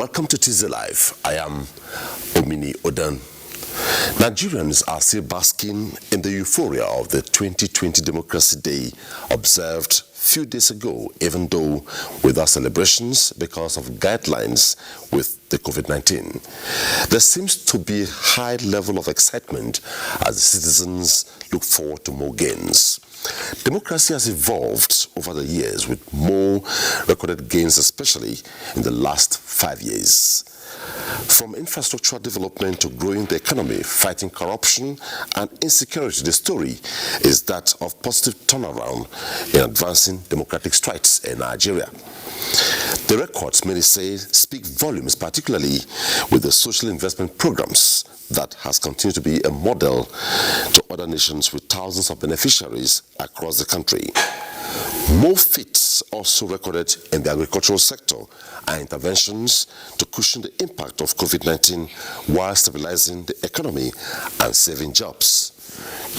Welcome to TZ Live. I am Omini Odan. Nigerians are still basking in the euphoria of the 2020 Democracy Day observed few days ago, even though without celebrations because of guidelines with the COVID-19. There seems to be a high level of excitement as the citizens look forward to more gains. Democracy has evolved over the years with more recorded gains, especially in the last 5 years. From infrastructural development to growing the economy, fighting corruption and insecurity, the story is that of positive turnaround in advancing democratic strides in Nigeria. The records, many say, speak volumes, particularly with the social investment programs that has continued to be a model to other nations with thousands of beneficiaries across the country. More feats also recorded in the agricultural sector and interventions to cushion the impact of COVID-19 while stabilizing the economy and saving jobs.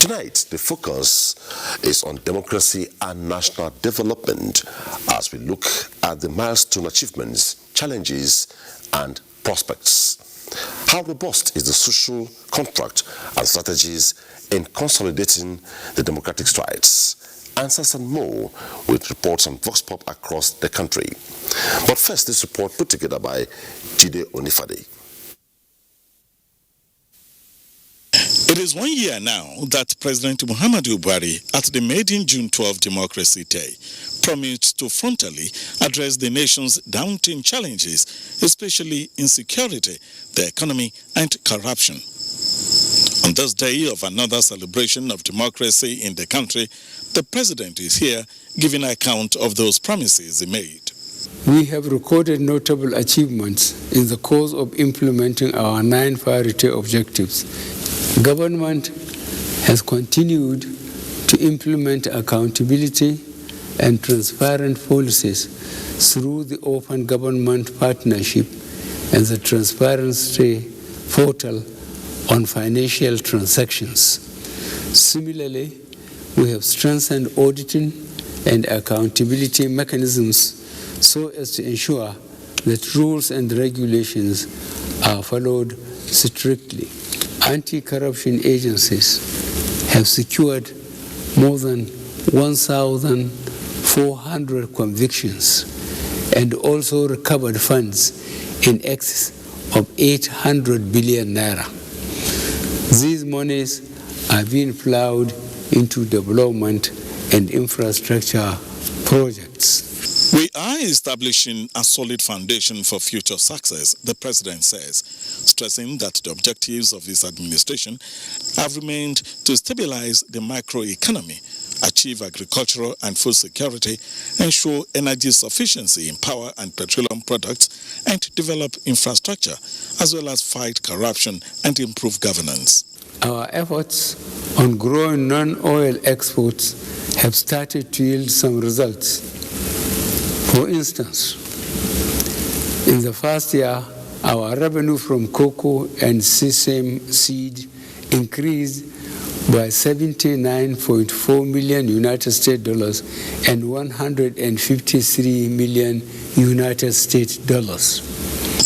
Tonight, the focus is on democracy and national development as we look at the milestone achievements, challenges, and prospects. How robust is the social contract and strategies in consolidating the democratic strides? Answers and more with reports on Vox Pop across the country. But first, this report put together by Jide Onifade. It is 1 year now that President Muhammadu Buhari, at the Made in June 12 Democracy Day, promised to frontally address the nation's daunting challenges, especially insecurity, the economy, and corruption. On this day of another celebration of democracy in the country, the president is here giving account of those promises he made. We have recorded notable achievements in the course of implementing our 9 priority objectives. Government has continued to implement accountability and transparent policies through the Open Government Partnership and the Transparency Portal on financial transactions. Similarly, we have strengthened auditing and accountability mechanisms so as to ensure that rules and regulations are followed strictly. Anti-corruption agencies have secured more than 1,400 convictions and also recovered funds in excess of 800 billion naira. These monies are being plowed into development and infrastructure projects. We are establishing a solid foundation for future success, the president says, stressing that the objectives of his administration have remained to stabilize the microeconomy, achieve agricultural and food security, ensure energy sufficiency in power and petroleum products, and develop infrastructure, as well as fight corruption and improve governance. Our efforts on growing non-oil exports have started to yield some results. For instance, in the first year, our revenue from cocoa and sesame seed increased by $79.4 million United States dollars and $153 million United States dollars.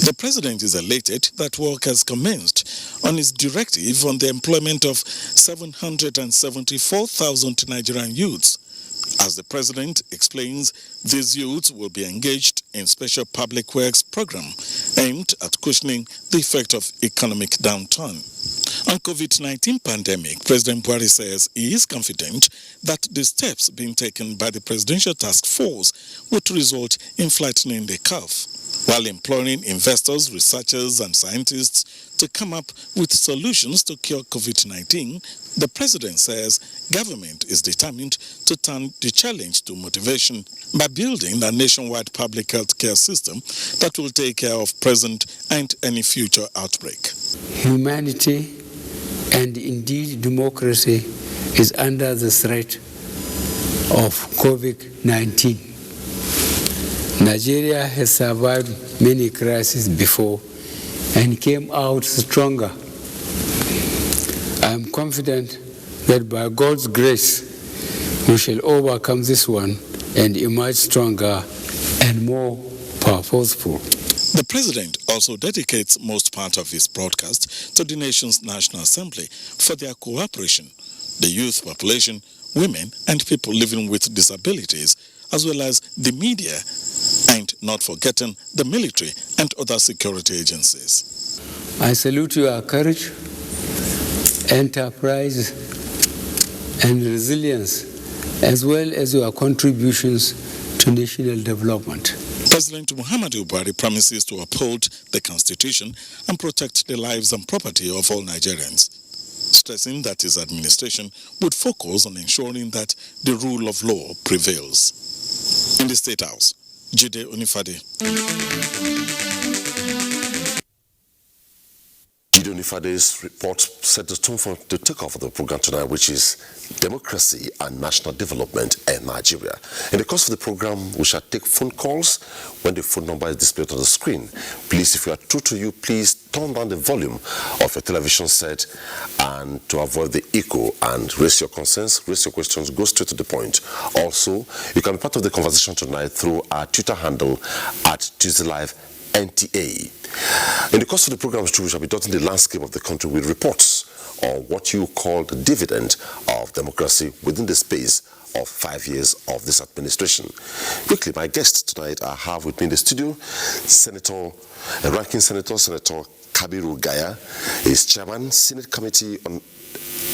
The president is elated that work has commenced on his directive on the employment of 774,000 Nigerian youths. As the president explains, these youths will be engaged in special public works program aimed at cushioning the effect of economic downturn. On COVID-19 pandemic, President Buhari says he is confident that the steps being taken by the presidential task force would result in flattening the curve, while imploring investors, researchers, and scientists to come up with solutions to cure COVID-19. The president says government is determined to turn the challenge to motivation by building a nationwide public health care system that will take care of present and any future outbreak. Humanity and indeed democracy is under the threat of COVID-19. Nigeria has survived many crises before and came out stronger. I am confident that by God's grace, we shall overcome this one and emerge stronger and more purposeful. The president also dedicates most part of his broadcast to the nation's National Assembly for their cooperation, the youth population, women and people living with disabilities, as well as the media, and not forgetting the military and other security agencies. I salute your courage, enterprise, and resilience, as well as your contributions to national development. President Muhammadu Buhari promises to uphold the Constitution and protect the lives and property of all Nigerians, stressing that his administration would focus on ensuring that the rule of law prevails. In the State House, Jide Onifade. Jide Onifade's report set the tone for the takeoff of the program tonight, which is democracy and national development in Nigeria. In the course of the program, we shall take phone calls when the phone number is displayed on the screen. Please, if we are true to you, please turn down the volume of your television set and to avoid the echo, and raise your concerns, raise your questions, go straight to the point. Also, you can be part of the conversation tonight through our Twitter handle at Tuesday Live NTA. In the course of the program, we shall be dotting the landscape of the country with reports on what you call the dividend of democracy within the space of 5 years of this administration. Quickly, my guests tonight I have with me in the studio, Ranking Senator Kabiru Gaya, is Chairman, Senate Committee on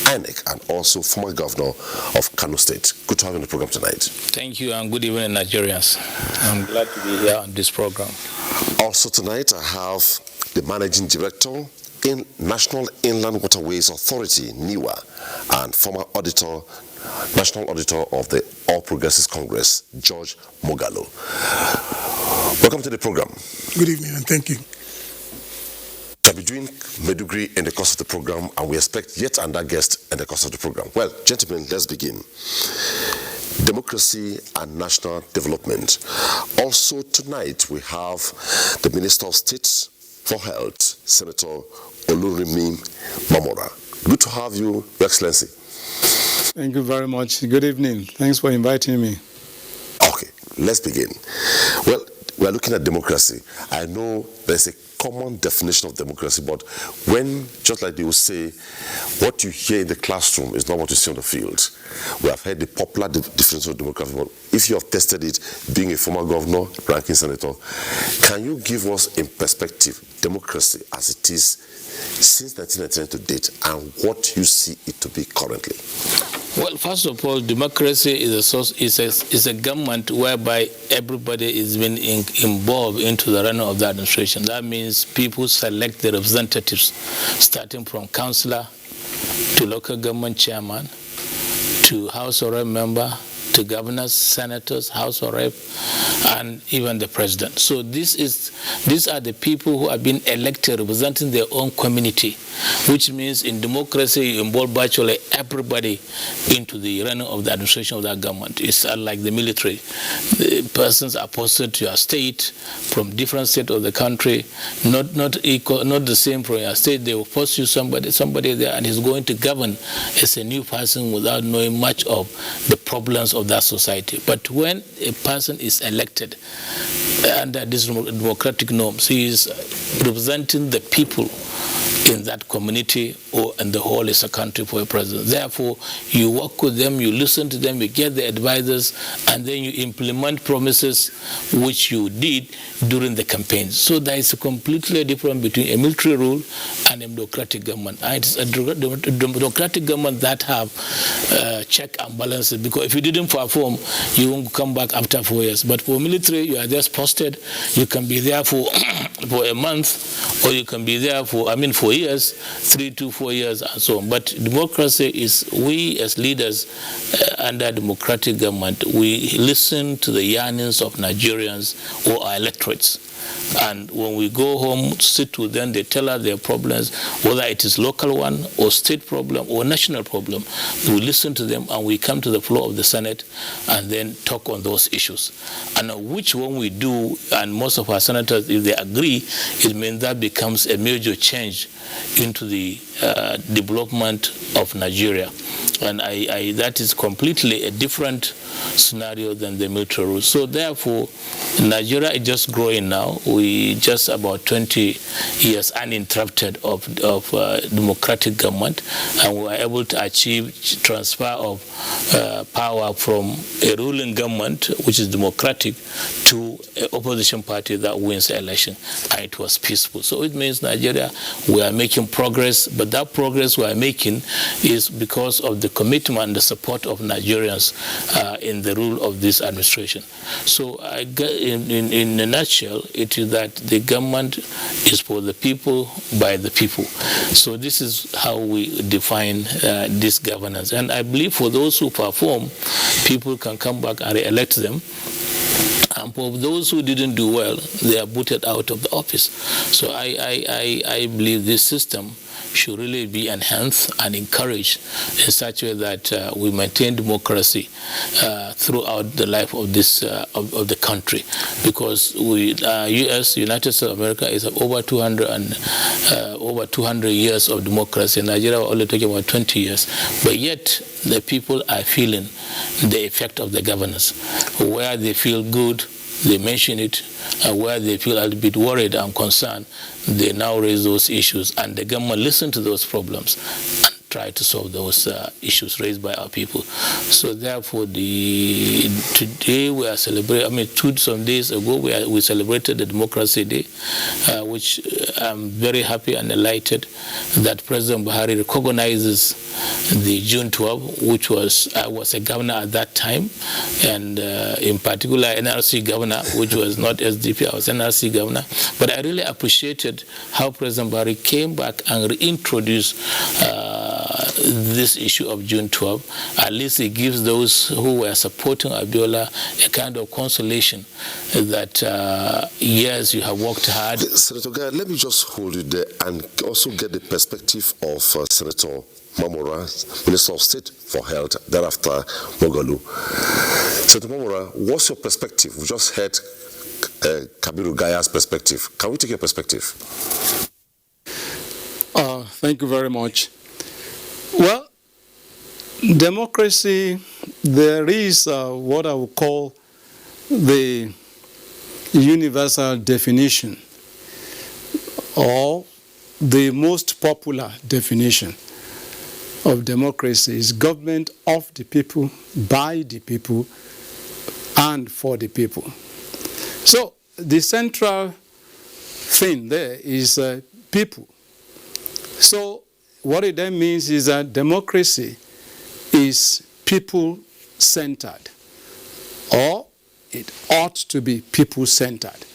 INEC, and also former Governor of Kano State. Good to have you on the program tonight. Thank you, and good evening, Nigerians. I'm glad to be here on this program. Also tonight, I have the Managing Director in National Inland Waterways Authority, NIWA, and former National Auditor of the All Progressives Congress, George Mogalo. Welcome to the program. Good evening, and thank you. I'll be doing Medugri in the course of the program, and we expect yet another guest in the course of the program. Well, gentlemen, let's begin. Democracy and national development. Also tonight, we have the Minister of State for Health, Senator Olurimi Mamora. Good to have you, Your Excellency. Thank you very much. Good evening. Thanks for inviting me. Okay, let's begin. Well, we're looking at democracy. I know there's a common definition of democracy, but when, just like they will say, what you hear in the classroom is not what you see on the field. We have heard the popular definition of democracy, but if you have tested it, being a former governor, ranking senator, can you give us in perspective democracy as it is since 1999 to date, and what you see it to be currently? Well, first of all, democracy is a government whereby everybody is being involved into the running of the administration. That means people select the representatives, starting from councillor to local government chairman to House of Rep member to governors, senators, House of Rep, and even the president. So these are the people who have been elected representing their own community, which means in democracy you involve virtually everybody into the running of the administration of that government. It's unlike the military. The persons are posted to your state from different states of the country, not equal, not the same from your state. They will post you somebody there, and he's going to govern as a new person without knowing much of the problems of that society. But when a person is elected under these democratic norms, he is representing the people in that community or in the whole as a country for a president. Therefore, you work with them, you listen to them, you get the advisors, and then you implement promises which you did during the campaign. So there is a completely difference between a military rule and a democratic government. And it's a democratic government that have check and balances, because if you didn't perform, you won't come back after 4 years. But for military, you are just posted, you can be there for a month, or you can be there for 4 years, 3 to 4 years, and so on. But democracy is, we as leaders under democratic government, we listen to the yearnings of Nigerians or our electorates. And when we go home, sit with them, they tell us their problems, whether it is local one or state problem or national problem. We listen to them and we come to the floor of the Senate and then talk on those issues. And which one we do, and most of our senators, if they agree, it means that becomes a major change into the development of Nigeria. And that is completely a different scenario than the military rule. So therefore, Nigeria is just growing now. now, we just about 20 years uninterrupted of democratic government, and we were able to achieve transfer of power from a ruling government, which is democratic, to an opposition party that wins the election, and it was peaceful. So it means Nigeria, we are making progress, but that progress we are making is because of the commitment and the support of Nigerians in the rule of this administration. So in a nutshell, it is that the government is for the people, by the people. So this is how we define this governance. And I believe for those who perform, people can come back and re-elect them. And for those who didn't do well, they are booted out of the office. So I believe this system should really be enhanced and encouraged in such a way that we maintain democracy throughout the life of this of the country, because U.S. United States of America is over 200 years of democracy. In Nigeria, we're only talking about 20 years, but yet the people are feeling the effect of the governance. Where they feel good, they mention it, and where they feel a little bit worried and concerned, they now raise those issues, and the government listen to those problems and try to solve those issues raised by our people. So therefore, today we are celebrating, some days ago we celebrated the Democracy Day, which I'm very happy and delighted that President Buhari recognizes the June 12, which I was a governor at that time, and in particular NRC governor, which was not SDP, I was NRC governor. But I really appreciated how President Buhari came back and reintroduced this issue of June 12. At least it gives those who were supporting Abiola a kind of consolation that yes, you have worked hard. Senator Guy, let me just hold you there and also get the perspective of Senator Mamora, Minister of State for Health, thereafter Moghalu. Senator Mamora, what's your perspective? We just heard Kabiru Gaya's perspective. Can we take your perspective? Thank you very much. Well, democracy, there is what I would call the universal definition, or the most popular definition of democracy is government of the people, by the people, and for the people. So the central thing there is people. So what it then means is that democracy is people-centered, or it ought to be people-centered.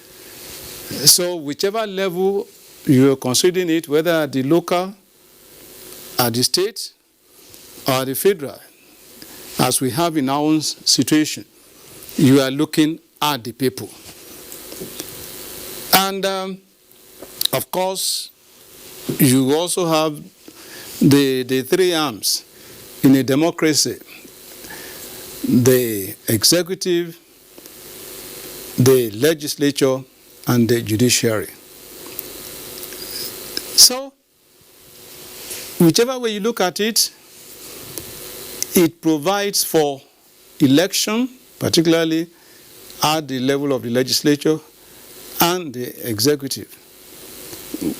So whichever level you're considering it, whether at the local, at the state, or at the federal, as we have in our own situation, you are looking at the people. And of course, you also have the three arms in a democracy: the executive, the legislature, and the judiciary. So, whichever way you look at it, it provides for election, particularly at the level of the legislature and the executive.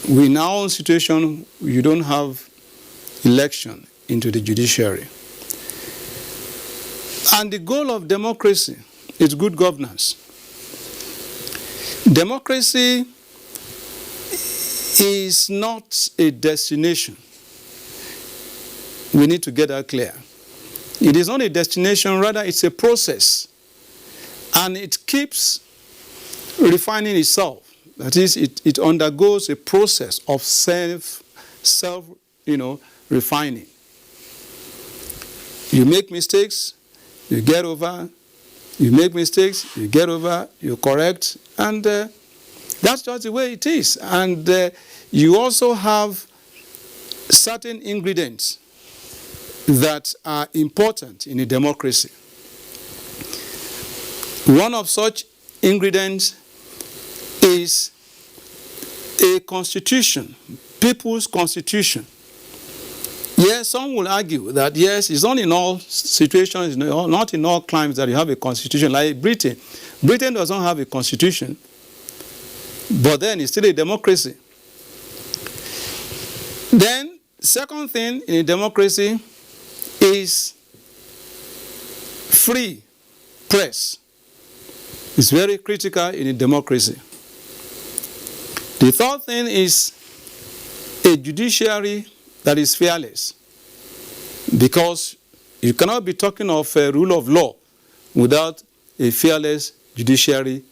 In our own situation, you don't have election into the judiciary. And the goal of democracy is good governance. Democracy is not a destination. We need to get that clear. It is not a destination, rather it's a process. And it keeps refining itself. That is, it undergoes a process of self-refining. You make mistakes, you get over. You make mistakes, you get over, you correct, and that's just the way it is. And you also have certain ingredients that are important in a democracy. One of such ingredients is a constitution, people's constitution. Yes, some will argue that yes, it's not in all situations, not in all climes that you have a constitution. Like Britain. Britain does not have a constitution. But then it's still a democracy. Then, second thing in a democracy is free press. It's very critical in a democracy. The third thing is a judiciary that is fearless, because you cannot be talking of a rule of law without a fearless judiciary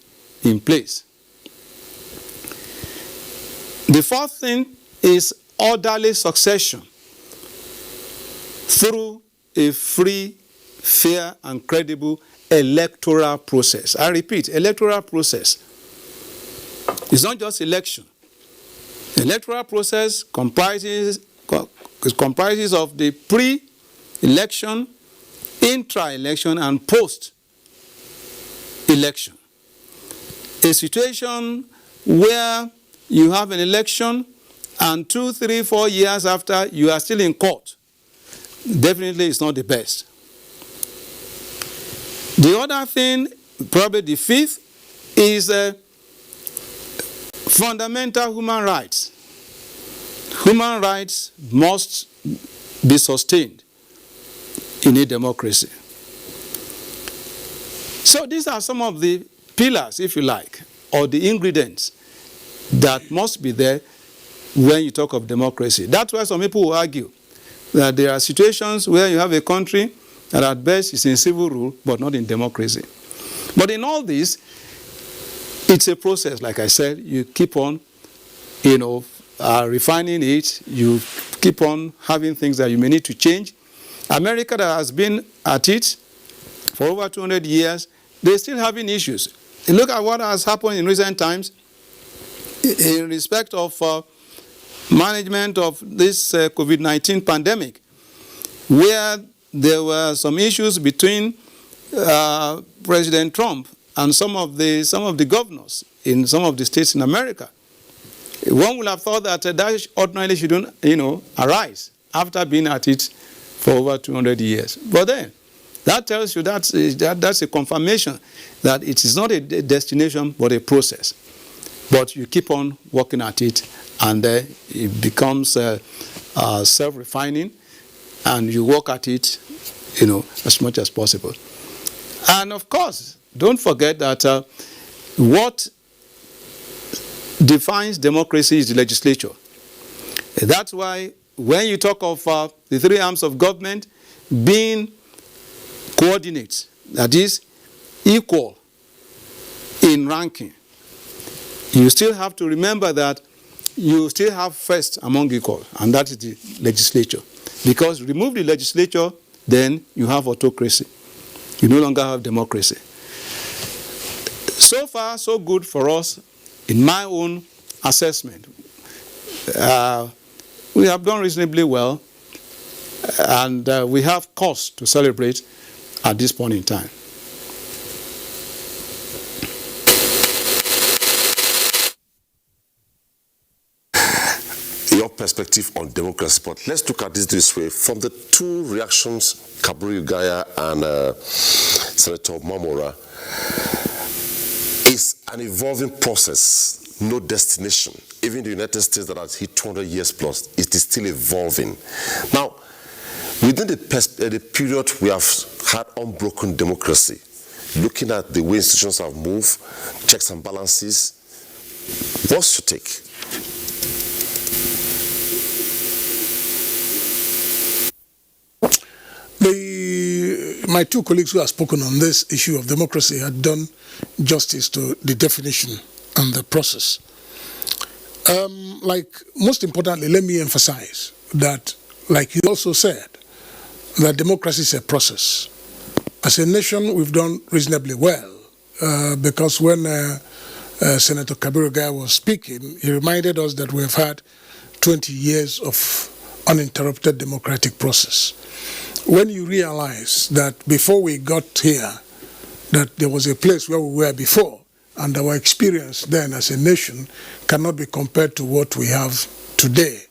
in place. The fourth thing is orderly succession through a free, fair, and credible electoral process. I repeat, electoral process. It's not just election. The electoral process comprises of the pre-election, intra-election, and post-election. A situation where you have an election and 2, 3, 4 years after you are still in court, definitely is not the best. The other thing, probably the fifth, is fundamental human rights. Human rights must be sustained in a democracy. So these are some of the pillars, if you like, or the ingredients that must be there when you talk of democracy. That's why some people will argue that there are situations where you have a country that at best is in civil rule, but not in democracy. But in all this, it's a process, like I said. You keep on, refining it. You keep on having things that you may need to change. America, that has been at it for over 200 years, they're still having issues. And look at what has happened in recent times in respect of management of this COVID-19 pandemic, where there were some issues between President Trump and some of the governors in some of the states in America. One would have thought that that ordinarily shouldn't, arise after being at it for over 200 years. But then, that tells you that's a confirmation that it is not a destination but a process. But you keep on working at it, and it becomes self-refining, and you work at it, as much as possible. And of course, don't forget that what defines democracy is the legislature. That's why when you talk of the three arms of government being coordinate, that is, equal in ranking, you still have to remember that you still have first among equal, and that is the legislature. Because remove the legislature, then you have autocracy. You no longer have democracy. So far, so good for us, in my own assessment. We have done reasonably well, and we have cause to celebrate at this point in time. Your perspective on democracy, but let's look at this way. From the two reactions, Kaburu Ugaya and Senator Mamora, it's an evolving process, no destination. Even the United States that has hit 200 years plus, it is still evolving. Now, within the period we have had unbroken democracy, looking at the way institutions have moved, checks and balances, what's your take? My two colleagues who have spoken on this issue of democracy had done justice to the definition and the process. Most importantly, let me emphasize that, like you also said, that democracy is a process. As a nation, we've done reasonably well because when Senator Kaburu Ugaya was speaking, he reminded us that we have had 20 years of uninterrupted democratic process. When you realize that before we got here, that there was a place where we were before, and our experience then as a nation cannot be compared to what we have today.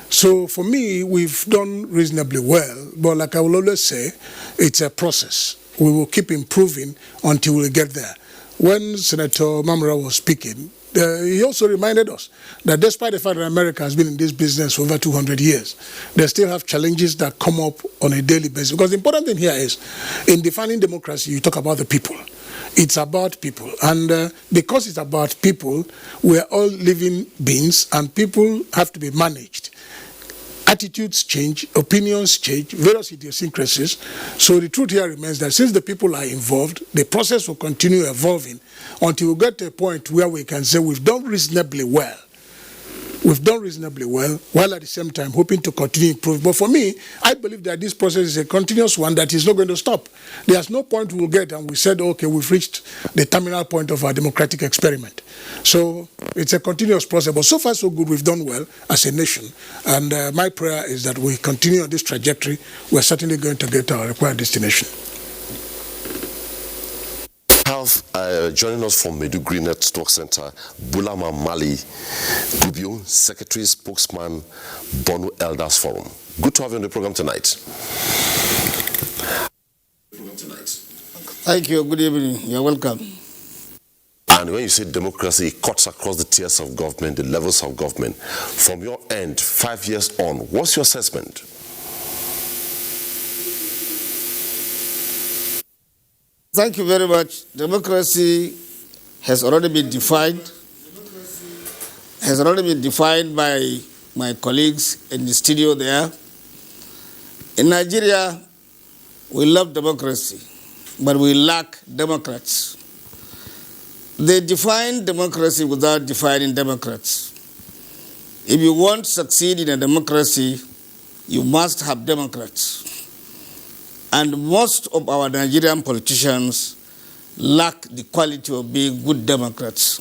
So for me, we've done reasonably well, but like I will always say, it's a process. We will keep improving until we get there. When Senator Mamora was speaking, he also reminded us that despite the fact that America has been in this business for over 200 years, they still have challenges that come up on a daily basis. Because the important thing here is, in defining democracy, you talk about the people. It's about people. And because it's about people, we are all living beings, and people have to be managed. Attitudes change, opinions change, various idiosyncrasies. So the truth here remains that since the people are involved, the process will continue evolving until we get to a point where we can say we've done reasonably well. We've done reasonably well, while at the same time hoping to continue improving. But for me, I believe that this process is a continuous one that is not going to stop. There's no point we'll get and we said, okay, we've reached the terminal point of our democratic experiment. So it's a continuous process. But so far, so good, we've done well as a nation. And my prayer is that we continue on this trajectory. We're certainly going to get our required destination. Joining us from Maiduguri Network Center, Bulama Mali Gubio, Secretary Spokesman, Bono Elders Forum. Good to have you on the program tonight. Thank you. Good evening. You're welcome. And when you say democracy, it cuts across the tiers of government, the levels of government. From your end, 5 years on, what's your assessment? Thank you very much. Democracy has already been defined. Has already been defined by my colleagues in the studio there. In Nigeria, we love democracy, but we lack Democrats. They define democracy without defining Democrats. If you want to succeed in a democracy, you must have Democrats. And most of our Nigerian politicians lack the quality of being good Democrats.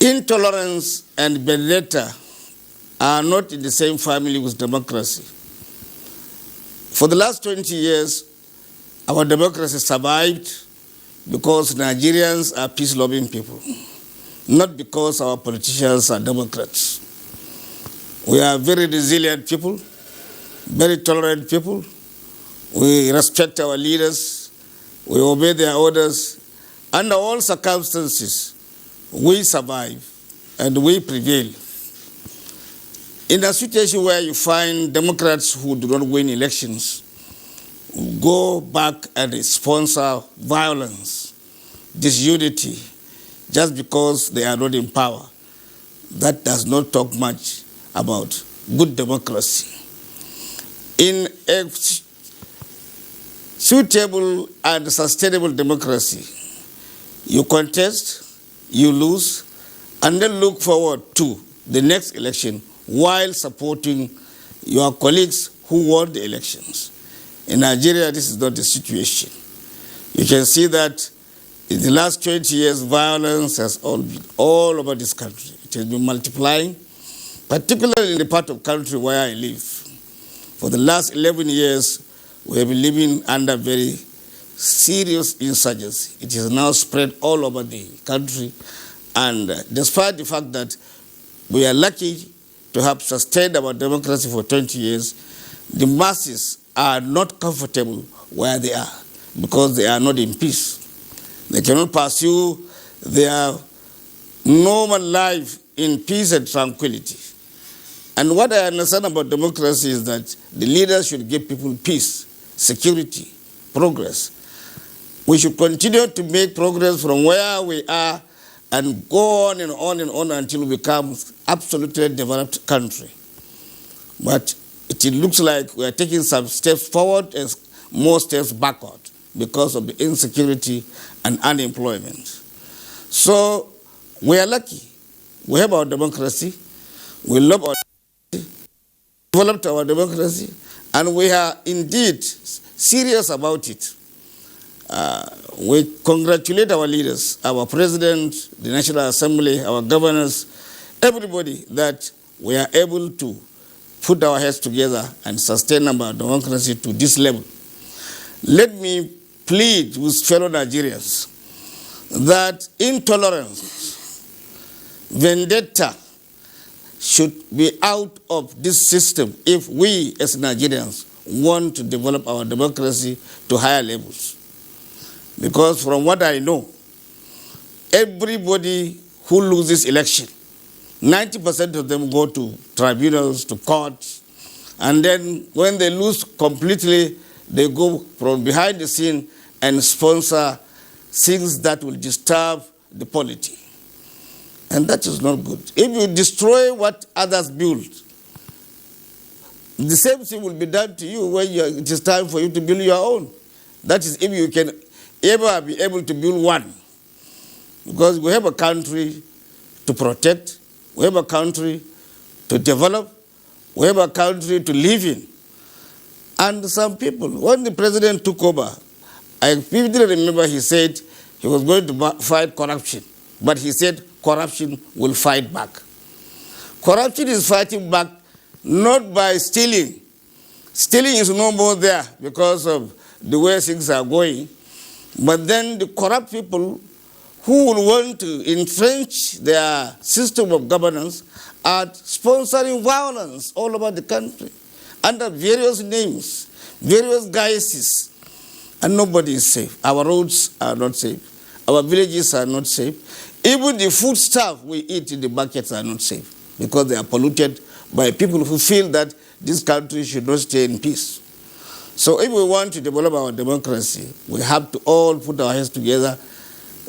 Intolerance and vendetta are not in the same family with democracy. For the last 20 years, our democracy survived because Nigerians are peace-loving people, not because our politicians are Democrats. We are very resilient people, very tolerant people. We respect our leaders. We obey their orders. Under all circumstances, we survive and we prevail. In a situation where you find Democrats who do not win elections go back and sponsor violence, disunity, just because they are not in power, that does not talk much about good democracy. In a suitable and sustainable democracy, you contest, you lose, and then look forward to the next election while supporting your colleagues who won the elections. In Nigeria, this is not the situation. You can see that in the last 20 years, violence has been all over this country. It has been multiplying, particularly in the part of the country where I live. For the last 11 years, we have been living under very serious insurgency. It is now spread all over the country. And despite the fact that we are lucky to have sustained our democracy for 20 years, the masses are not comfortable where they are because they are not in peace. They cannot pursue their normal life in peace and tranquility. And what I understand about democracy is that the leaders should give people peace, security, progress. We should continue to make progress from where we are and go on and on and on until we become absolutely developed country. But it looks like we are taking some steps forward and more steps backward because of the insecurity and unemployment. So we are lucky. We have our democracy. We love our democracy, developed our democracy, and we are indeed serious about it. We congratulate our leaders, our president, the National Assembly, our governors, everybody that we are able to put our heads together and sustain our democracy to this level. Let me plead with fellow Nigerians that intolerance, vendetta should be out of this system if we as Nigerians want to develop our democracy to higher levels. Because from what I know, everybody who loses election, 90% of them go to tribunals, to courts, and then when they lose completely, they go from behind the scene and sponsor things that will disturb the polity. And that is not good. If you destroy what others build, the same thing will be done to you when it is time for you to build your own. That is if you can ever be able to build one. Because we have a country to protect, we have a country to develop, we have a country to live in. And some people, when the president took over, I vividly remember he said he was going to fight corruption. But he said corruption will fight back. Corruption is fighting back not by stealing. Stealing is no more there because of the way things are going. But then the corrupt people who will want to entrench their system of governance are sponsoring violence all over the country under various names, various guises, and nobody is safe. Our roads are not safe. Our villages are not safe. Even the food stuff we eat in the markets are not safe because they are polluted by people who feel that this country should not stay in peace. So if we want to develop our democracy, we have to all put our heads together,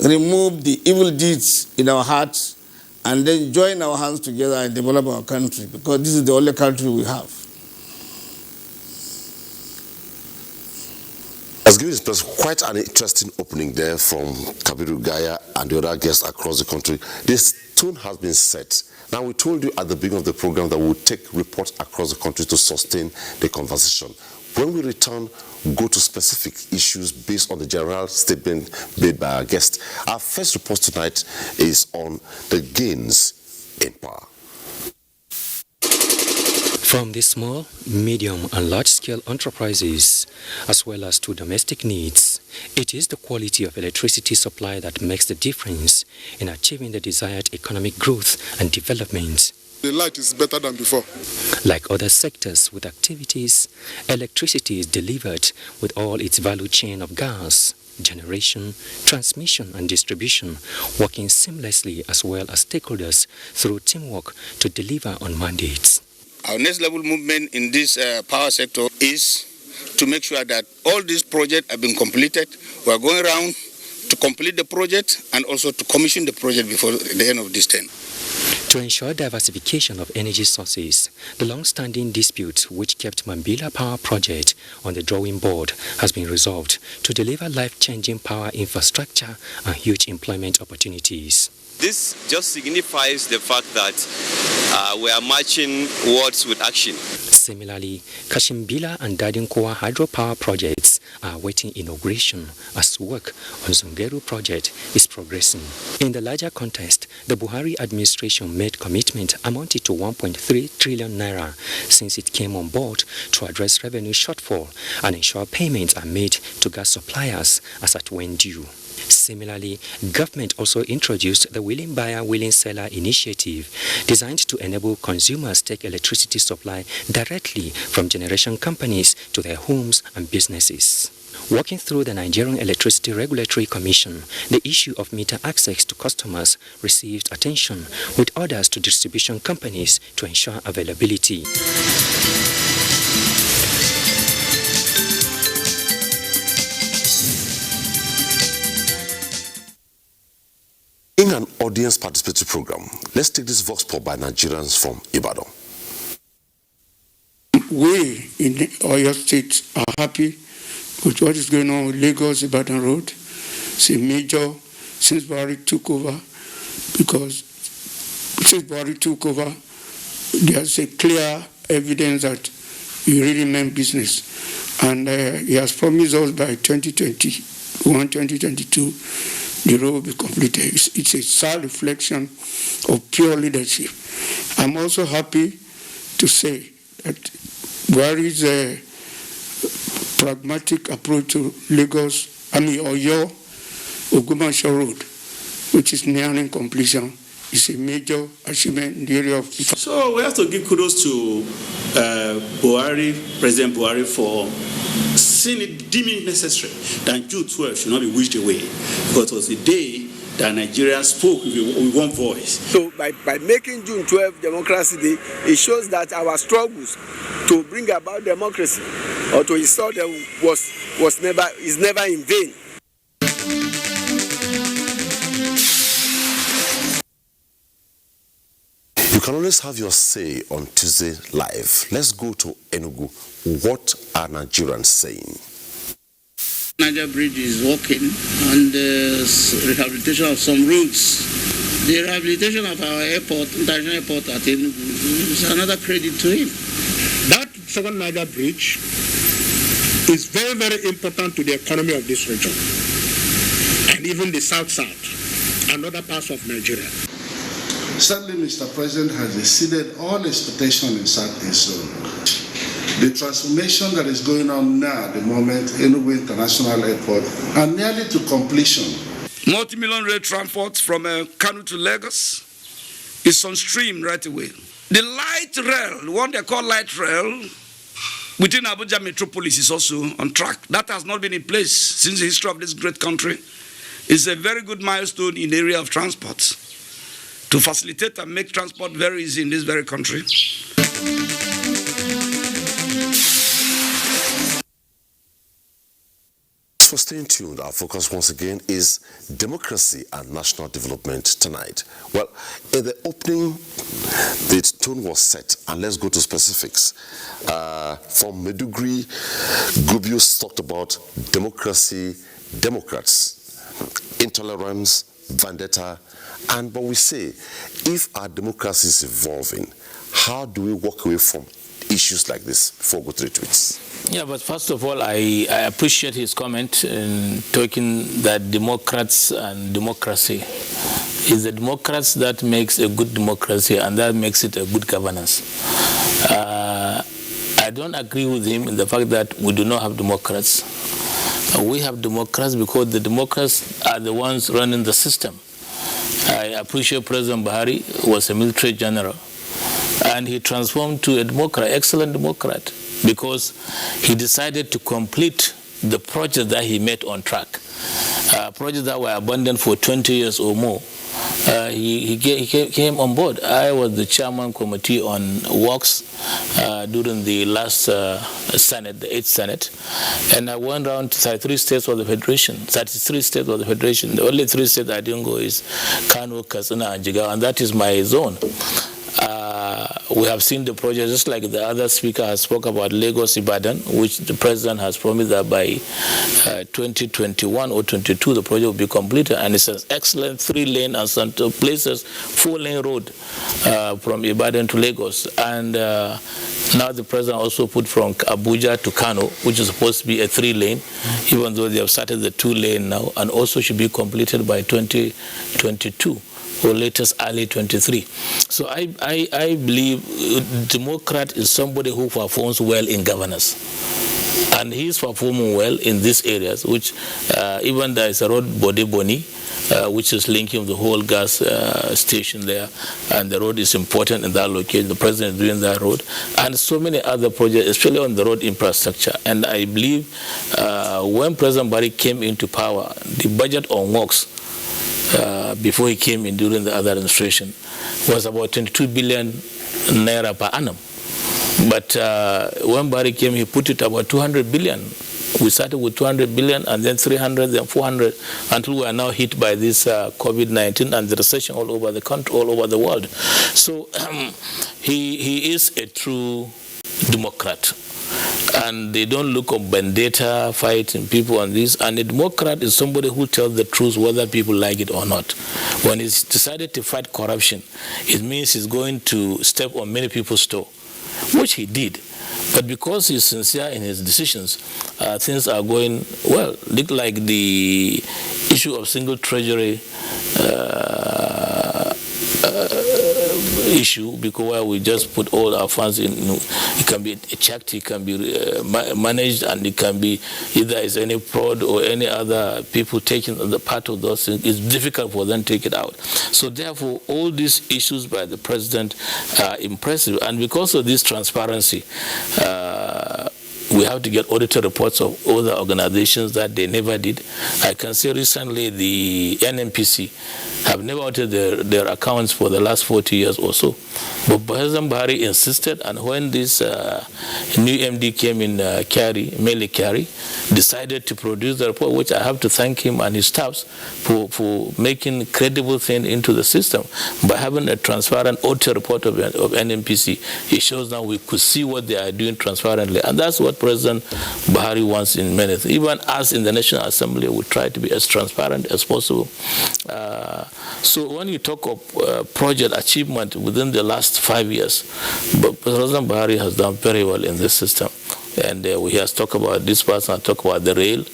remove the evil deeds in our hearts, and then join our hands together and develop our country, because this is the only country we have. Has given us quite an interesting opening there from Kabiru Gaya and the other guests across the country. This tone has been set. Now, we told you at the beginning of the program that we'll take reports across the country to sustain the conversation. When we return, go to specific issues based on the general statement made by our guest. Our first report tonight is on the gains in power. From the small, medium and large-scale enterprises, as well as to domestic needs, it is the quality of electricity supply that makes the difference in achieving the desired economic growth and development. The light is better than before. Like other sectors with activities, electricity is delivered with all its value chain of gas, generation, transmission and distribution, working seamlessly as well as stakeholders through teamwork to deliver on mandates. Our next level movement in this power sector is to make sure that all these projects have been completed. We are going around to complete the project and also to commission the project before the end of this term. To ensure diversification of energy sources, the long-standing dispute which kept Mambila Power Project on the drawing board has been resolved to deliver life-changing power infrastructure and huge employment opportunities. This just signifies the fact that we are marching words with action. Similarly, Kashimbila and Dadinkowa hydropower projects are awaiting inauguration as work on Zungeru project is progressing. In the larger context, the Buhari administration made commitment amounted to 1.3 trillion naira since it came on board to address revenue shortfall and ensure payments are made to gas suppliers as at when due. Similarly, government also introduced the Willing Buyer, Willing Seller initiative designed to enable consumers to take electricity supply directly from generation companies to their homes and businesses. Working through the Nigerian Electricity Regulatory Commission, the issue of meter access to customers received attention with orders to distribution companies to ensure availability. In an audience participatory program, let's take this vox pop by Nigerians from Ibadan. We in Oyo State are happy with what is going on with Lagos-Ibadan Road. It's a major since Buhari took over, because since Buhari took over, there's a clear evidence that he really meant business. And he has promised us by 2021, 2022, the road will be completed. It's a sad reflection of pure leadership. I'm also happy to say that Buhari's pragmatic approach to Lagos, Oyo, Ogumasho Road, which is nearing completion, is a major achievement in the area of... So we have to give kudos to President Buhari, for seeing it deeming necessary that June 12 should not be wished away, because it was the day that Nigerians spoke with one voice. So by making June 12 Democracy Day, it shows that our struggles to bring about democracy or to install them is never in vain. You can always have your say on Tuesday Live. Let's go to Enugu. What are Nigerians saying? Niger Bridge is working on the rehabilitation of some roads. The rehabilitation of our airport, international airport at Enugu, is another credit to him. That second Niger Bridge is very, very important to the economy of this region and even the South and other parts of Nigeria. Sadly, Mr. President has exceeded all expectation in Southeast Zone. The transformation that is going on now at the moment, Enugu International Airport, are nearly to completion. Multi-million rail transport from Kano to Lagos is on stream right away. The light rail, what they call light rail, within Abuja metropolis is also on track. That has not been in place since the history of this great country. It's a very good milestone in the area of transport to facilitate and make transport very easy in this very country. For staying tuned, our focus once again is democracy and national development tonight. Well, in the opening, the tone was set, and let's go to specifics. From Medugri, Gubius talked about democracy, Democrats, intolerance, vendetta, but we say, if our democracy is evolving, how do we walk away from issues like this? Before we go to the tweets. Yeah, but first of all, I appreciate his comment in talking that Democrats and democracy is the Democrats that makes a good democracy and that makes it a good governance. I don't agree with him in the fact that we do not have Democrats. We have Democrats because the Democrats are the ones running the system. I appreciate President Buhari was a military general and he transformed to a Democrat, excellent Democrat, because he decided to complete the project that he made on track. Projects that were abandoned for 20 years or more. He came on board. I was the chairman committee on works during the last Senate, the 8th Senate, and I went around to 33 states of the Federation, 33 states of the Federation. The only 3 states I didn't go is Kano, Katsina, and Jigawa, and that is my zone. We have seen the project, just like the other speaker has spoke about Lagos Ibadan, which the president has promised that by 2021 or 22 the project will be completed, and it's an excellent 3-lane and some places 4-lane road from Ibadan to Lagos. And now the president also put from Abuja to Kano, which is supposed to be a 3-lane, even though they have started the 2-lane now, and also should be completed by 2022. Or latest early 23. So I believe Democrat is somebody who performs well in governance. And he is performing well in these areas, which even there is a road, Bode Boni, which is linking the whole gas station there, and the road is important in that location. The president is doing that road, and so many other projects, especially on the road infrastructure. And I believe when President Barry came into power, the budget on works before he came in during the other administration was about 22 billion naira per annum. But when Barry came, he put it about 200 billion. We started with 200 billion and then 300, then 400, until we are now hit by this COVID-19 and the recession all over the country, all over the world. So he is a true Democrat. And they don't look at vendetta, fighting people on this. And a Democrat is somebody who tells the truth whether people like it or not. When he's decided to fight corruption, it means he's going to step on many people's toe, which he did. But because he's sincere in his decisions, things are going well. Look like the issue of single treasury issue, because where we just put all our funds in, it can be checked, it can be managed, and it can be either is any fraud or any other people taking the part of those things. It's difficult for them to take it out. So therefore, all these issues by the president are impressive, and because of this transparency, we have to get auditor reports of other organizations that they never did. I can say recently the NNPC have never audited their accounts for the last 40 years or so. But President Buhari insisted, and when this new MD came in, Mele Kyari, decided to produce the report, which I have to thank him and his staffs for making credible thing into the system. By having a transparent auditor report of NNPC, it shows now we could see what they are doing transparently. And that's what President Buhari wants in many things. Even us in the National Assembly, we try to be as transparent as possible. So when you talk of project achievement within the last 5 years, but President Buhari has done very well in this system. And we have talked about this person, talk about the rail.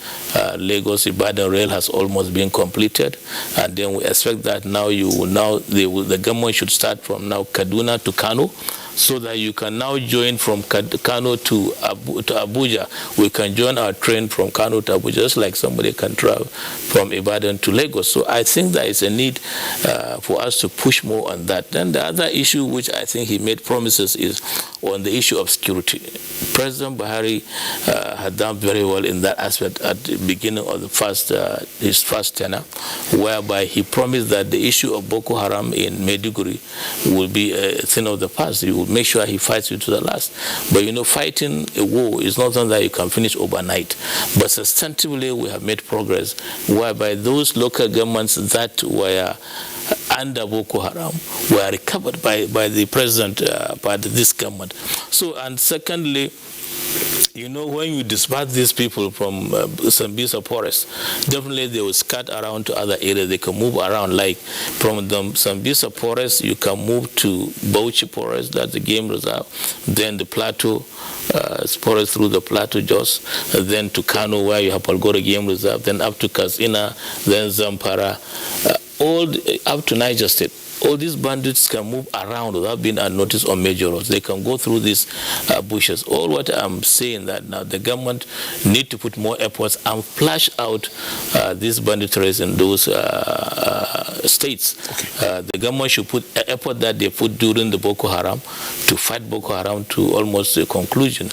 Lagos-Ibadan rail has almost been completed. And then we expect that now the government should start from now Kaduna to Kano, so that you can now join from Kano to Abuja. We can join our train from Kano to Abuja, just like somebody can travel from Ibadan to Lagos. So I think there is a need for us to push more on that. Then the other issue which I think he made promises is on the issue of security. President Buhari had done very well in that aspect at the beginning of the his first tenure, whereby he promised that the issue of Boko Haram in Maiduguri will be a thing of the past. He will make sure he fights you to the last. But you know, fighting a war is not something that you can finish overnight. But substantively, we have made progress, whereby those local governments that were under Boko Haram were recovered by the president, by this government. So, and secondly, you know, when you disperse these people from Sambisa forest, definitely they will scatter around to other areas. They can move around, like from the Sambisa forest, you can move to Bauchi forest, that's the game reserve, then the plateau forest through the plateau Jos, then to Kano where you have Palgora game reserve, then up to Kasina, then Zampara, all up to Niger State. All these bandits can move around without being unnoticed on major roads. They can go through these bushes. All what I'm saying that now the government need to put more efforts and flush out these banditries in those states. Okay. The government should put effort that they put during the Boko Haram to fight Boko Haram to almost a conclusion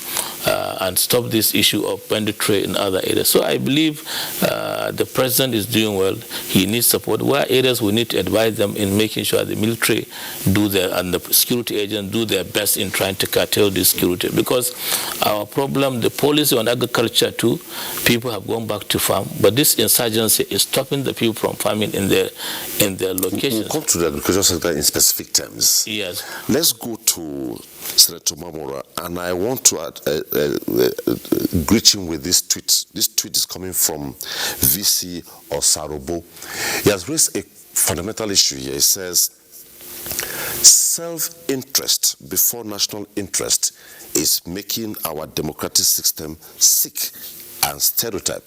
and stop this issue of banditry in other areas. So I believe the president is doing well. He needs support. Where areas we need to advise them in making sure the military and the security agents do their best in trying to curtail this security. Because our problem, the policy on agriculture too, people have gone back to farm, but this insurgency is stopping the people from farming in their locations. We'll come to the agriculture sector in specific terms. Yes. Let's go to Senator Mamora, and I want to greet him with this tweet. This tweet is coming from VC Osarobo. He has raised a fundamental issue here. He says, self-interest before national interest is making our democratic system sick and stereotype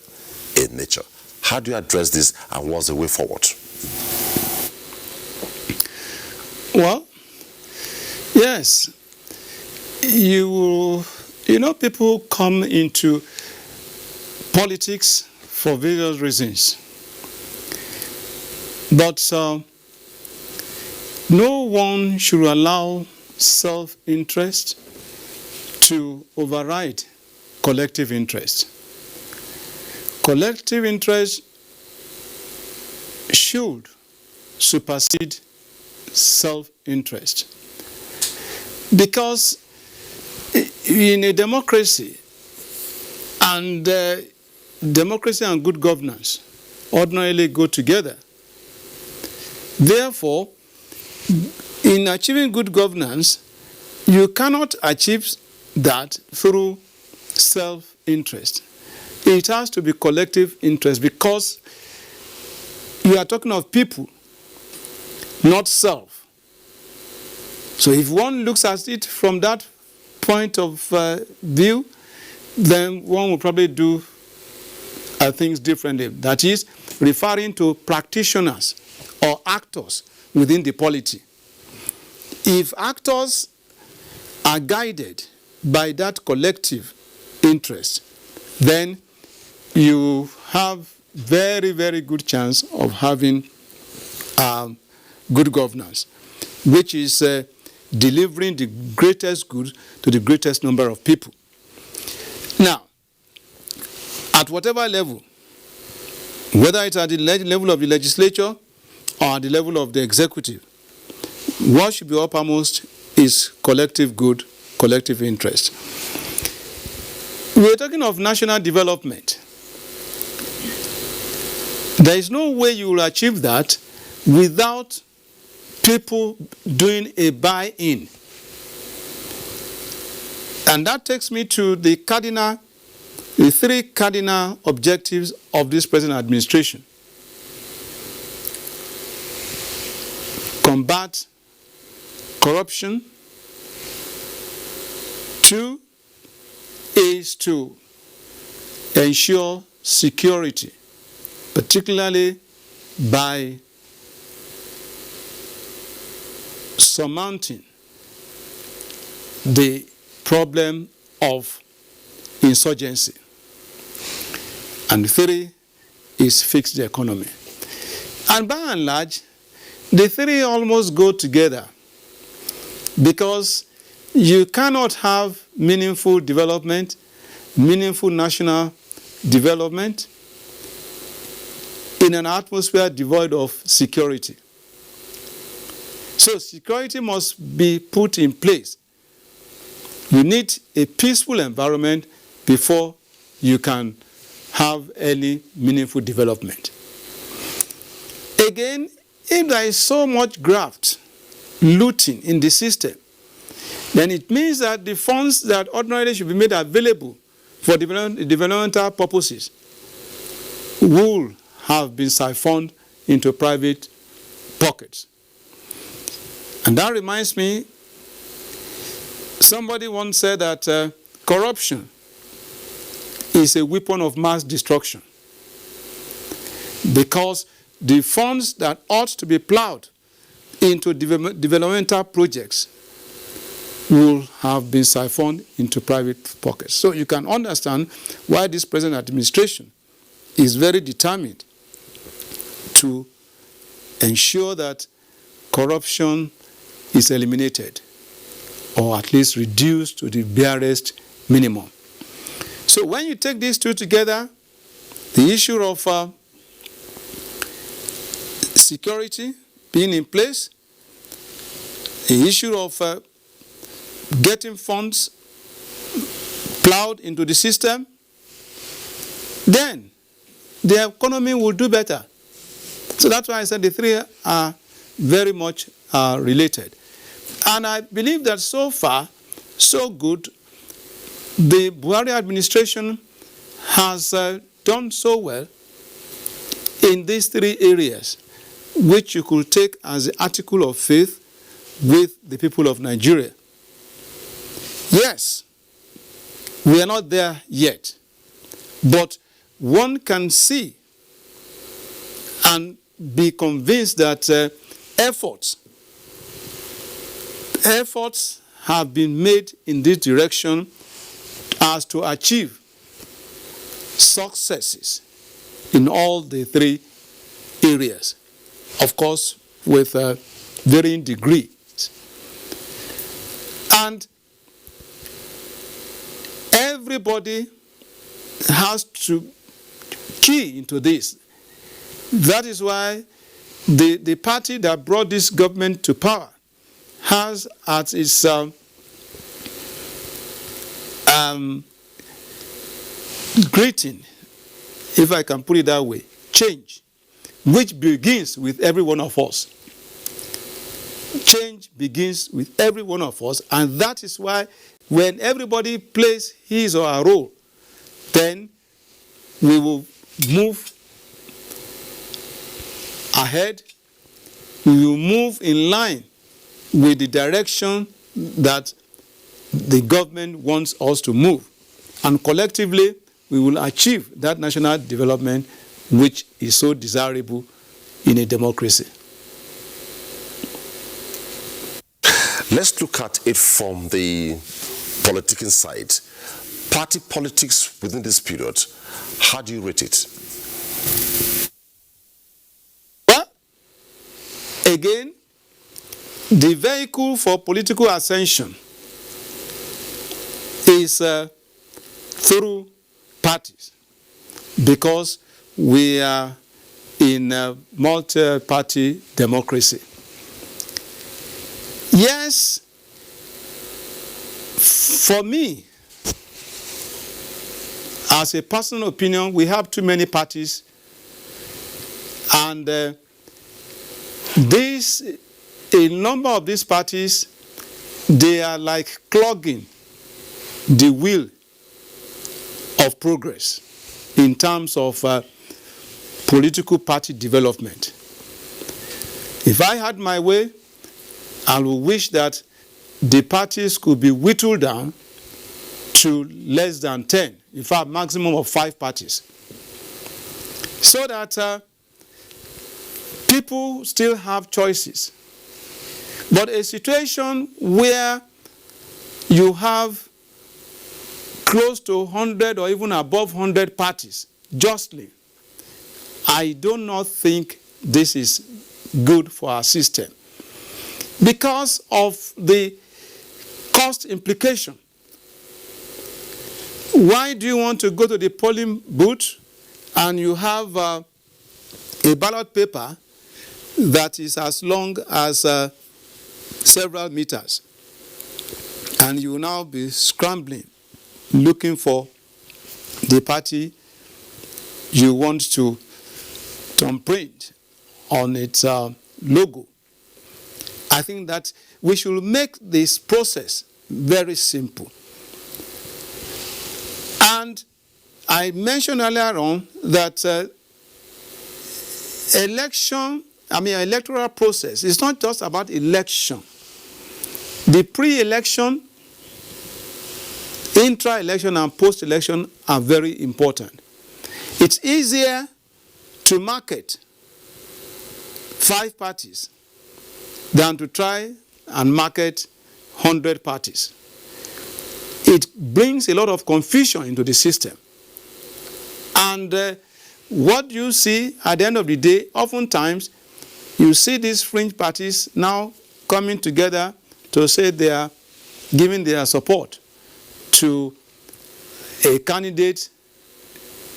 in nature. How do you address this, and what's the way forward? Well, yes. You know, people come into politics for various reasons. But no one should allow self-interest to override collective interest. Collective interest should supersede self-interest. Because in a democracy, and democracy and good governance ordinarily go together. Therefore, in achieving good governance, you cannot achieve that through self-interest. It has to be collective interest, because you are talking of people, not self. So if one looks at it from that point of view, then one will probably do things differently. That is, referring to practitioners or actors within the polity. If actors are guided by that collective interest, then you have very, very good chance of having good governance, which is delivering the greatest good to the greatest number of people. Now, at whatever level, whether it's at the level of the legislature or at the level of the executive, what should be uppermost is collective good, collective interest. We're talking of national development. There is no way you will achieve that without people doing a buy-in. And that takes me to the three cardinal objectives of this present administration. Combat corruption. 2 is to ensure security, particularly by surmounting the problem of insurgency. And 3 is fix the economy. And by and large, the 3 almost go together, because you cannot have meaningful development, meaningful national development in an atmosphere devoid of security. So security must be put in place. You need a peaceful environment before you can have any meaningful development. Again, if there is so much graft, looting in the system, then it means that the funds that ordinarily should be made available for developmental purposes will have been siphoned into private pockets. And that reminds me, somebody once said that corruption is a weapon of mass destruction, because the funds that ought to be plowed into developmental projects will have been siphoned into private pockets. So you can understand why this present administration is very determined to ensure that corruption is eliminated, or at least reduced to the barest minimum. So when you take these two together, the issue of security being in place, the issue of getting funds plowed into the system, then the economy will do better. So that's why I said the 3 are very much related. And I believe that so far, so good, the Buhari administration has done so well in these 3 areas, which you could take as the article of faith with the people of Nigeria. Yes, we are not there yet, but one can see and be convinced that efforts have been made in this direction as to achieve successes in all the 3 areas, of course with varying degrees. And everybody has to key into this. That is why the party that brought this government to power has at its greeting, if I can put it that way, change, which begins with every one of us. Change begins with every one of us, and that is why when everybody plays his or her role, then we will move ahead, we will move in line with the direction that the government wants us to move. And collectively, we will achieve that national development which is so desirable in a democracy. Let's look at it from the political side. Party politics within this period, how do you rate it? Well, again, the vehicle for political ascension is through parties. because we are in a multi-party democracy. Yes, for me, as a personal opinion, we have too many parties, and a number of these parties, they are like clogging the wheel of progress in terms of political party development. If I had my way, I would wish that the parties could be whittled down to less than 10, in fact, maximum of 5 parties, so that people still have choices. But a situation where you have close to 100 or even above 100 parties, justly, I do not think this is good for our system because of the cost implication. Why do you want to go to the polling booth and you have a ballot paper that is as long as several meters, and you will now be scrambling looking for the party you want to thumbprint on its logo? I think that we should make this process very simple. And I mentioned earlier on that electoral process is not just about election. The pre-election, intra-election, and post-election are very important. It's easier to market 5 parties than to try and market 100 parties. It brings a lot of confusion into the system. And what you see at the end of the day, oftentimes, you see these fringe parties now coming together to say they are giving their support to a candidate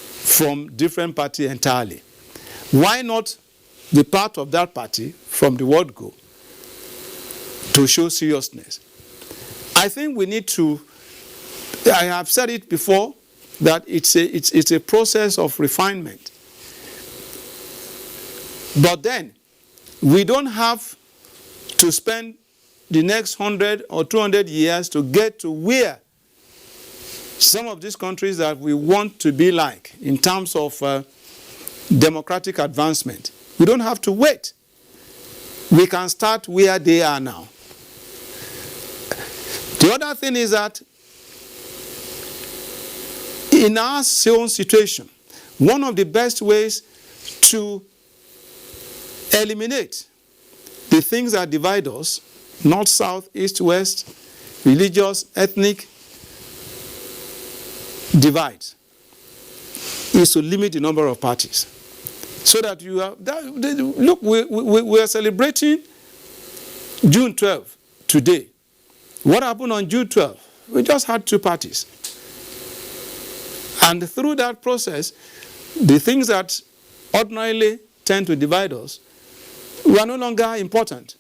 from different party entirely. Why not be part of that party from the word go to show seriousness? I think we need to, I have said it before, that it's a process of refinement. But then, we don't have to spend the next 100 or 200 years to get to where some of these countries that we want to be like in terms of democratic advancement. We don't have to wait. We can start where they are now. The other thing is that in our own situation, one of the best ways to eliminate the things that divide us, north, south, east, west, religious, ethnic divide, is to limit the number of parties. So that you have, look, we are celebrating June 12 today. What happened on June 12? We just had 2 parties. And through that process, the things that ordinarily tend to divide us were no longer important.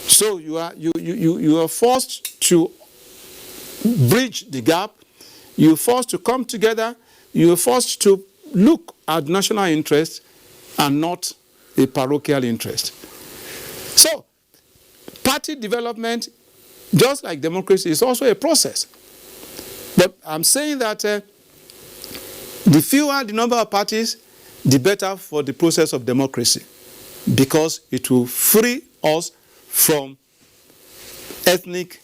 So you are forced to bridge the gap. You're forced to come together. You're forced to look at national interest and not a parochial interest. So, party development, just like democracy, is also a process. But I'm saying that the fewer the number of parties, the better for the process of democracy, because it will free us from ethnic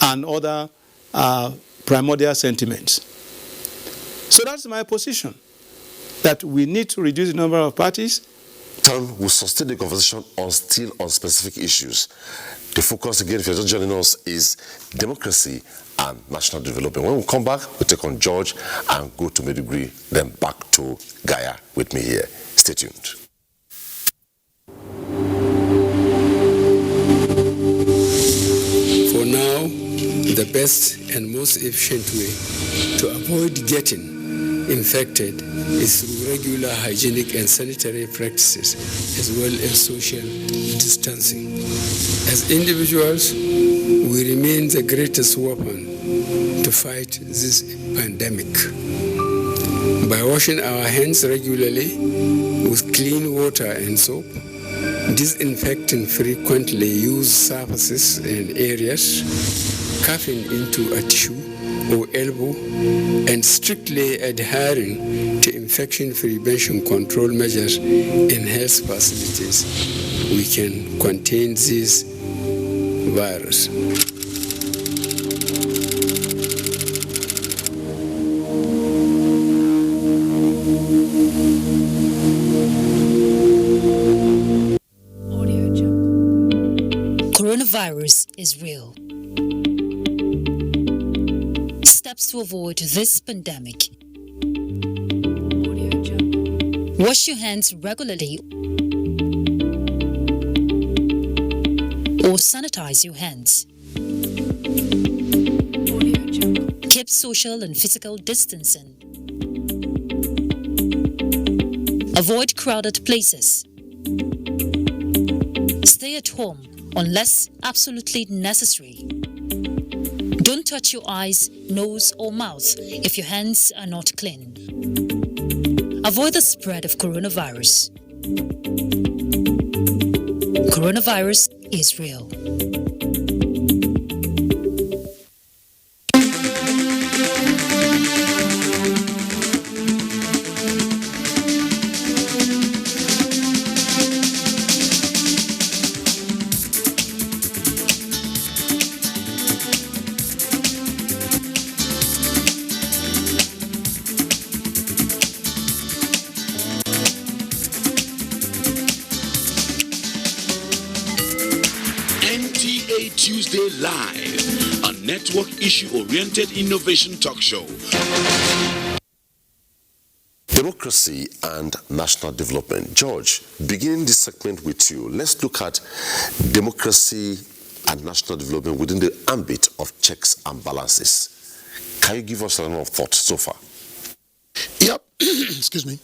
and other primordial sentiments. So that's my position, that we need to reduce the number of parties. We'll sustain the conversation on specific issues. The focus, again, if you're just joining us, is democracy and national development. When we come back, we'll take on George and go to Maiduguri, then back to Gaya with me here. Stay tuned. For now, the the best and most efficient way to avoid getting infected is through regular hygienic and sanitary practices, as well as social distancing. As individuals, we remain the greatest weapon to fight this pandemic. By washing our hands regularly with clean water and soap, disinfecting frequently used surfaces and areas, coughing into a tissue or elbow, and strictly adhering to infection prevention control measures in health facilities, we can contain this virus. Coronavirus is real. Steps to avoid this pandemic. Wash your hands regularly or sanitize your hands. Keep social and physical distancing. Avoid crowded places. Stay at home unless absolutely necessary. Don't touch your eyes, nose, or mouth if your hands are not clean. Avoid the spread of coronavirus. Coronavirus is real. Tuesday Live, a network issue-oriented innovation talk show. Democracy and national development. George, beginning this segment with you, let's look at democracy and national development within the ambit of checks and balances. Can you give us a lot of thoughts so far? Yep. Excuse me.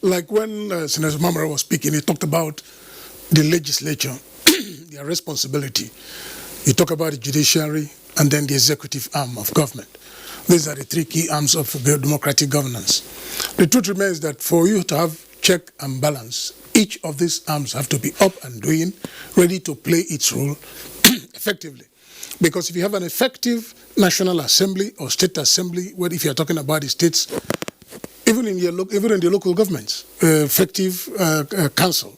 Like when Senator Mamara was speaking, he talked about the legislature, their responsibility. You talk about the judiciary and then the executive arm of government. These are the three key arms of democratic governance. The truth remains that for you to have check and balance, each of these arms have to be up and doing, ready to play its role effectively. Because if you have an effective National Assembly or State Assembly, well, if you're talking about the states, even in the local governments, effective council,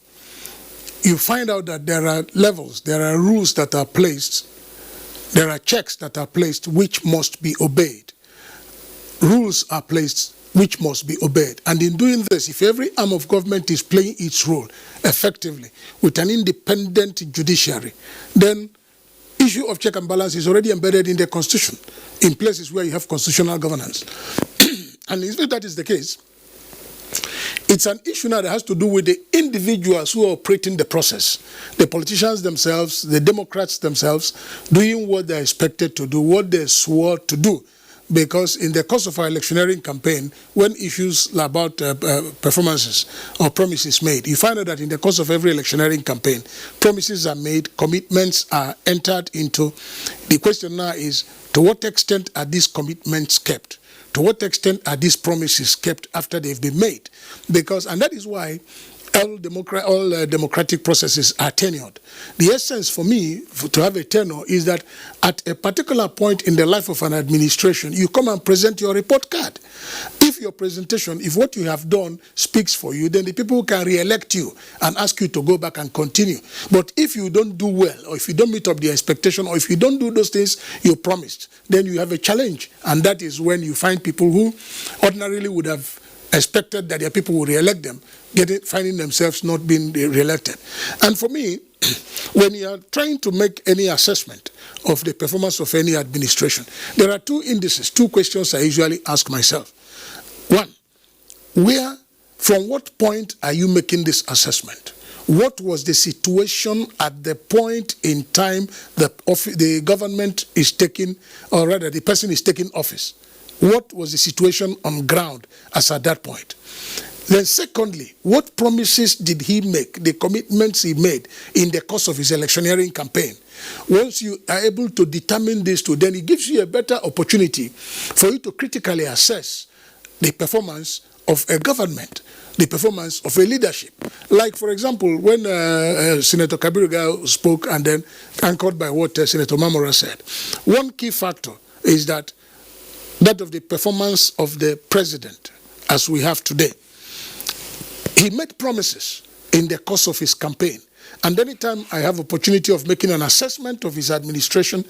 you find out that there are levels, there are rules that are placed, there are checks that are placed which must be obeyed. Rules are placed which must be obeyed. And in doing this, if every arm of government is playing its role effectively with an independent judiciary, then issue of check and balance is already embedded in the Constitution, in places where you have constitutional governance. And if that is the case, it's an issue now that has to do with the individuals who are operating the process, the politicians themselves, the Democrats themselves, doing what they're expected to do, what they swore to do. Because in the course of our electioneering campaign, when issues about performances or promises made, you find out that in the course of every electioneering campaign, promises are made, commitments are entered into. The question now is, to what extent are these commitments kept? To what extent are these promises kept after they've been made? Because, and that is why all democratic processes are tenured. The essence for me to have a tenure is that at a particular point in the life of an administration, you come and present your report card. If your presentation, if what you have done speaks for you, then the people can re-elect you and ask you to go back and continue. But if you don't do well, or if you don't meet up the expectation, or if you don't do those things you promised, then you have a challenge. And that is when you find people who ordinarily would have expected that their people would re-elect them, finding themselves not being re-elected. And for me, when you are trying to make any assessment of the performance of any administration, there are two indices, two questions I usually ask myself. One, from what point are you making this assessment? what was the situation at the point in time that the government is taking, or rather the person is taking office? What was the situation on ground as at that point? Then secondly, what promises did he make, the commitments he made in the course of his electioneering campaign? Once you are able to determine these two, then it gives you a better opportunity for you to critically assess the performance of a government, the performance of a leadership. Like, for example, when Senator Kabiruga spoke and then anchored by what Senator Mamora said, one key factor is that of the performance of the president as we have today. He made promises in the course of his campaign. And anytime I have opportunity of making an assessment of his administration,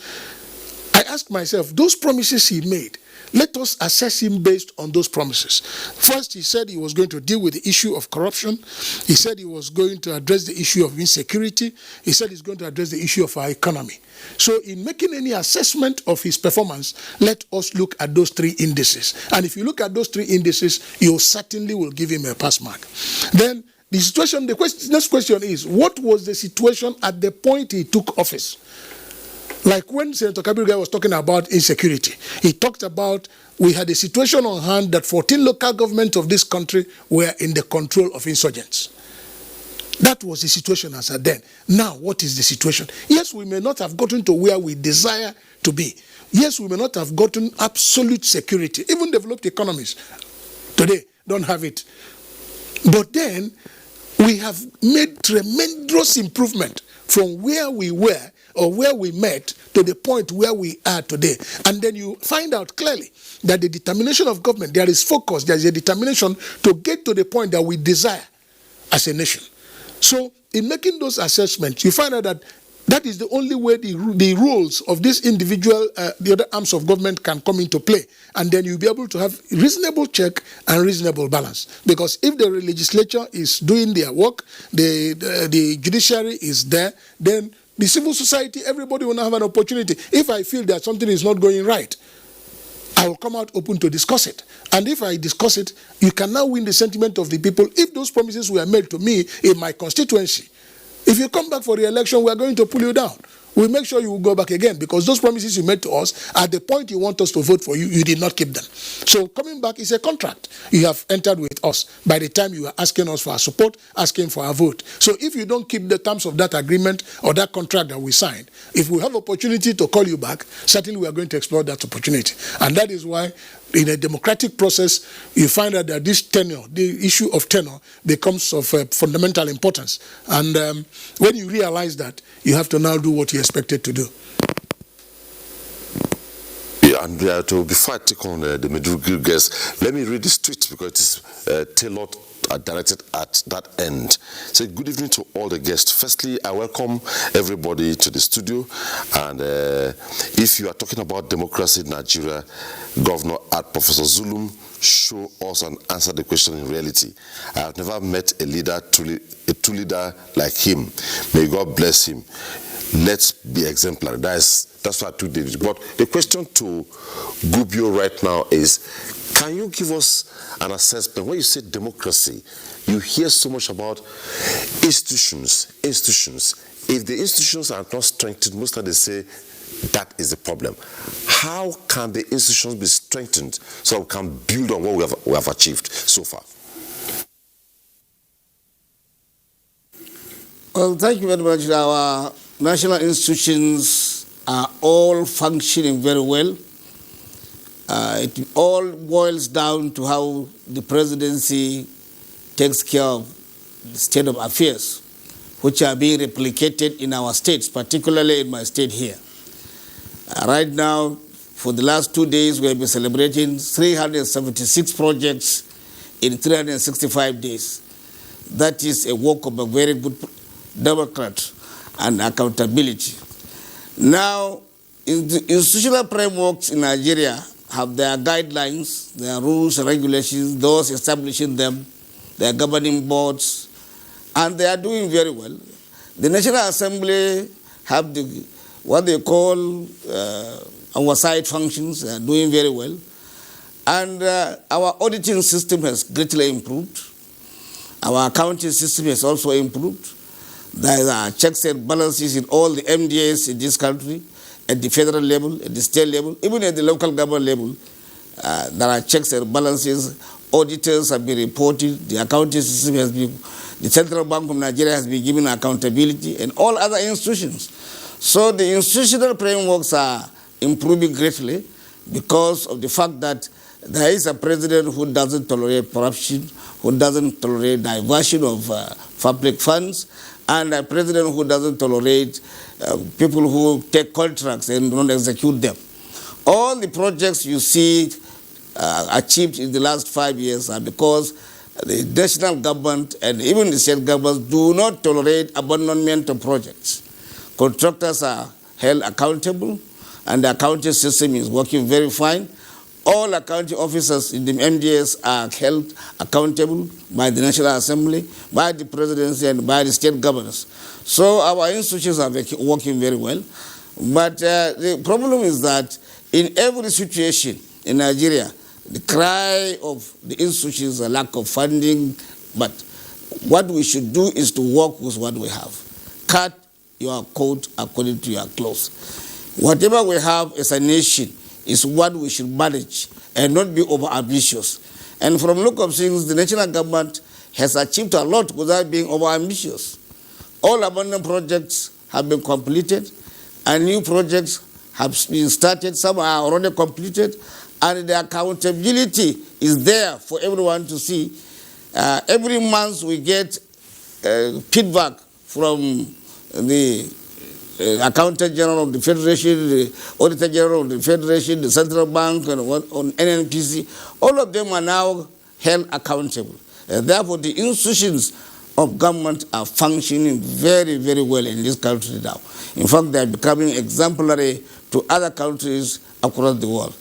I ask myself, those promises he made, let us assess him based on those promises. First, he said he was going to deal with the issue of corruption. He said he was going to address the issue of insecurity. He said he's going to address the issue of our economy. So in making any assessment of his performance, let us look at those three indices. And if you look at those three indices, you certainly will give him a pass mark. Then the situation, next question is, what was the situation at the point he took office? Like when Senator Kabiruga was talking about insecurity, he talked about we had a situation on hand that 14 local governments of this country were in the control of insurgents. That was the situation as at then. Now, what is the situation? Yes, we may not have gotten to where we desire to be. Yes, we may not have gotten absolute security. Even developed economies today don't have it. But then, we have made tremendous improvement from where we were or where we met to the point where we are today. And then you find out clearly that the determination of government, there is focus, there is a determination to get to the point that we desire as a nation. So in making those assessments, you find out that that is the only way the rules of this individual, the other arms of government can come into play. And then you'll be able to have reasonable check and reasonable balance. Because if the legislature is doing their work, the judiciary is there, then the civil society, everybody will now have an opportunity. If I feel that something is not going right, I will come out open to discuss it. And if I discuss it, you can now win the sentiment of the people. If those promises were made to me in my constituency, if you come back for re-election, we are going to pull you down. We'll make sure you will go back again because those promises you made to us, at the point you want us to vote for you, you did not keep them. So coming back is a contract you have entered with us by the time you are asking us for our support, asking for our vote. So if you don't keep the terms of that agreement or that contract that we signed, if we have opportunity to call you back, certainly we are going to explore that opportunity. And that is why in a democratic process, you find out that this tenure, the issue of tenure, becomes of fundamental importance. And when you realize that, you have to now do what you're expected to do. Yeah, and to before I take on the middle guest, let me read this tweet because it is tailored, directed at that end. Say good evening to all the guests. Firstly, I welcome everybody to the studio. And if you are talking about democracy in Nigeria, Governor Art Professor Zulum, show us and answer the question in reality. I have never met a leader, a true leader like him. May God bless him. Let's be exemplary. That's what I took David. But the question to Gubio right now is, can you give us an assessment? When you say democracy, you hear so much about institutions. If the institutions are not strengthened, most of them say that is the problem. How can the institutions be strengthened so we can build on what we have achieved so far? Well, thank you very much. Our national institutions are all functioning very well. It all boils down to how the presidency takes care of the state of affairs, which are being replicated in our states, particularly in my state here. Right now, for the last 2 days, we have been celebrating 376 projects in 365 days. That is a work of a very good democrat and accountability. Now, the institutional frameworks in Nigeria have their guidelines, their rules and regulations, those establishing them, their governing boards, and they are doing very well. The National Assembly have what they call oversight functions, they are doing very well. And our auditing system has greatly improved. Our accounting system has also improved. There are checks and balances in all the MDAs in this country, at the federal level, at the state level, even at the local government level. There are checks and balances. Auditors have been reported. The accounting system has been, the Central Bank of Nigeria has been given accountability, and all other institutions. So the institutional frameworks are improving greatly because of the fact that there is a president who doesn't tolerate corruption, who doesn't tolerate diversion of public funds, and a president who doesn't tolerate people who take contracts and don't execute them. All the projects you see achieved in the last 5 years are because the national government and even the state governments do not tolerate abandonment of projects. Contractors are held accountable, and the accounting system is working very fine. All accounting officers in the MDAs are held accountable by the National Assembly, by the presidency, and by the state governors. So our institutions are working very well. But the problem is that in every situation in Nigeria, the cry of the institutions is a lack of funding. But what we should do is to work with what we have. Cut your coat according to your clothes. Whatever we have as a nation is what we should manage and not be over-ambitious. And from look of things, the national government has achieved a lot without being over-ambitious. All abandoned projects have been completed, and new projects have been started. Some are already completed, and the accountability is there for everyone to see. Every month we get feedback from the Accountant General of the Federation, the Auditor General of the Federation, the Central Bank, and on NNPC. All of them are now held accountable. Therefore, the institutions of government are functioning very, very well in this country now. In fact, they are becoming exemplary to other countries across the world.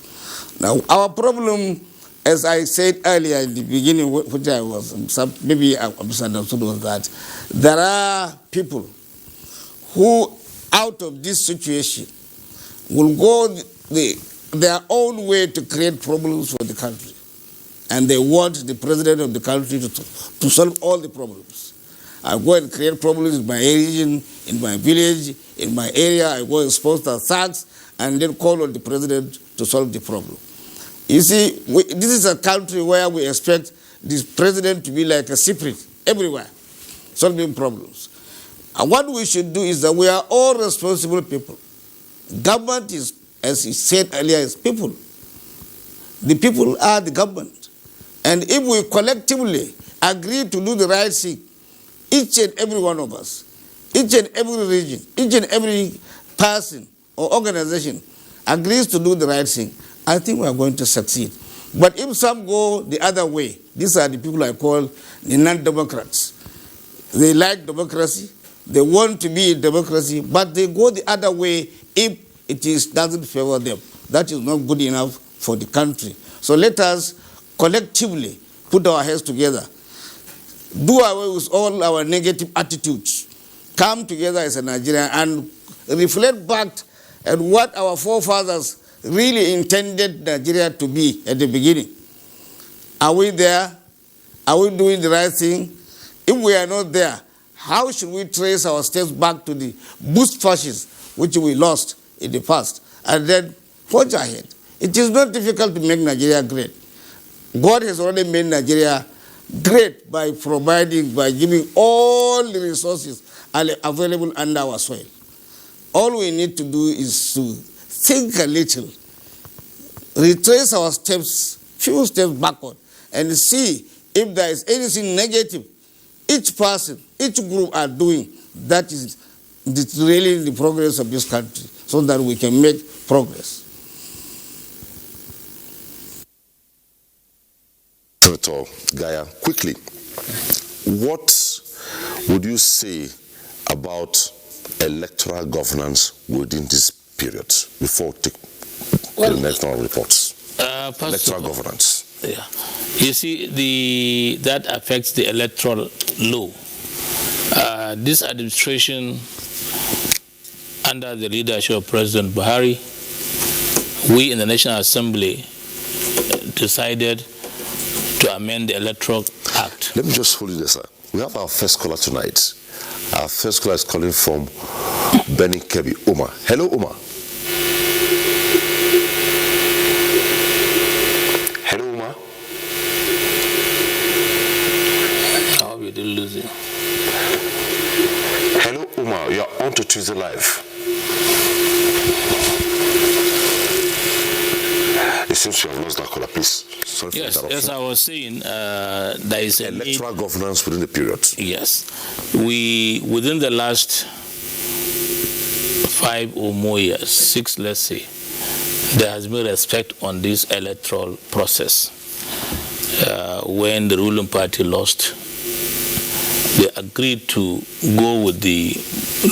Now, our problem, as I said earlier in the beginning, which I was, maybe I misunderstood, was that there are people who, out of this situation, will go their own way to create problems for the country. And they want the president of the country to solve all the problems. I go and create problems in my region, in my village, in my area. I go and sponsor attacks and then call on the president to solve the problem. You see, this is a country where we expect this president to be like a secret everywhere, solving problems. And what we should do is that we are all responsible people. Government is, as he said earlier, is people. The people are the government. And if we collectively agree to do the right thing, each and every one of us, each and every region, each and every person or organization agrees to do the right thing, I think we are going to succeed. But if some go the other way, these are the people I call the non-democrats. They like democracy, they want to be in democracy, but they go the other way if it doesn't favor them. That is not good enough for the country. So let us collectively put our heads together, do away with all our negative attitudes, come together as a Nigerian and reflect back at what our forefathers really intended Nigeria to be at the beginning. Are we there? Are we doing the right thing? If we are not there, how should we trace our steps back to the bush fascism which we lost in the past and then forge ahead? It is not difficult to make Nigeria great. God has already made Nigeria great by giving all the resources available under our soil. All we need to do is to think a little, retrace our steps, few steps backward, and see if there is anything negative each person, each group are doing that is really the progress of this country, so that we can make progress. Senator Gaya, quickly, what would you say about electoral governance within this period before the national reports? Electoral governance. Yeah. You see, that affects the electoral law. This administration, under the leadership of President Buhari, we in the National Assembly decided to amend the Electoral Act. Let me just hold you there, sir. We have our first caller tonight. Our first caller is calling from Benny Kebi, Uma. Hello, Uma. Hello, Uma. How we did lose it. Hello, Uma. You are on to Tuesday Live. It seems you have lost that caller, please. Sorry for interruption. Yes, I was saying there is an electoral governance within the period. Yes, within the last 5 or more years, 6, let's say, there has been respect on this electoral process. When the ruling party lost, they agreed to go with the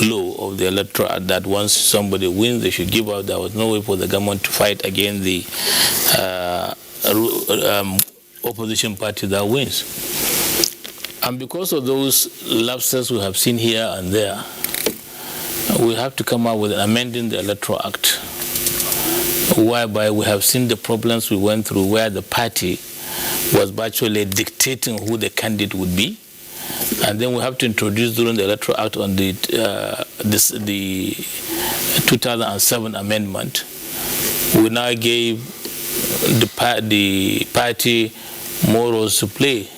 law of the electoral act that once somebody wins, they should give up. There was no way for the government to fight against the opposition party that wins. And because of those lapses we have seen here and there, we have to come up with amending the Electoral Act, whereby we have seen the problems we went through where the party was virtually dictating who the candidate would be. And then we have to introduce during the Electoral Act on the 2007 amendment. We now gave the party more roles to play.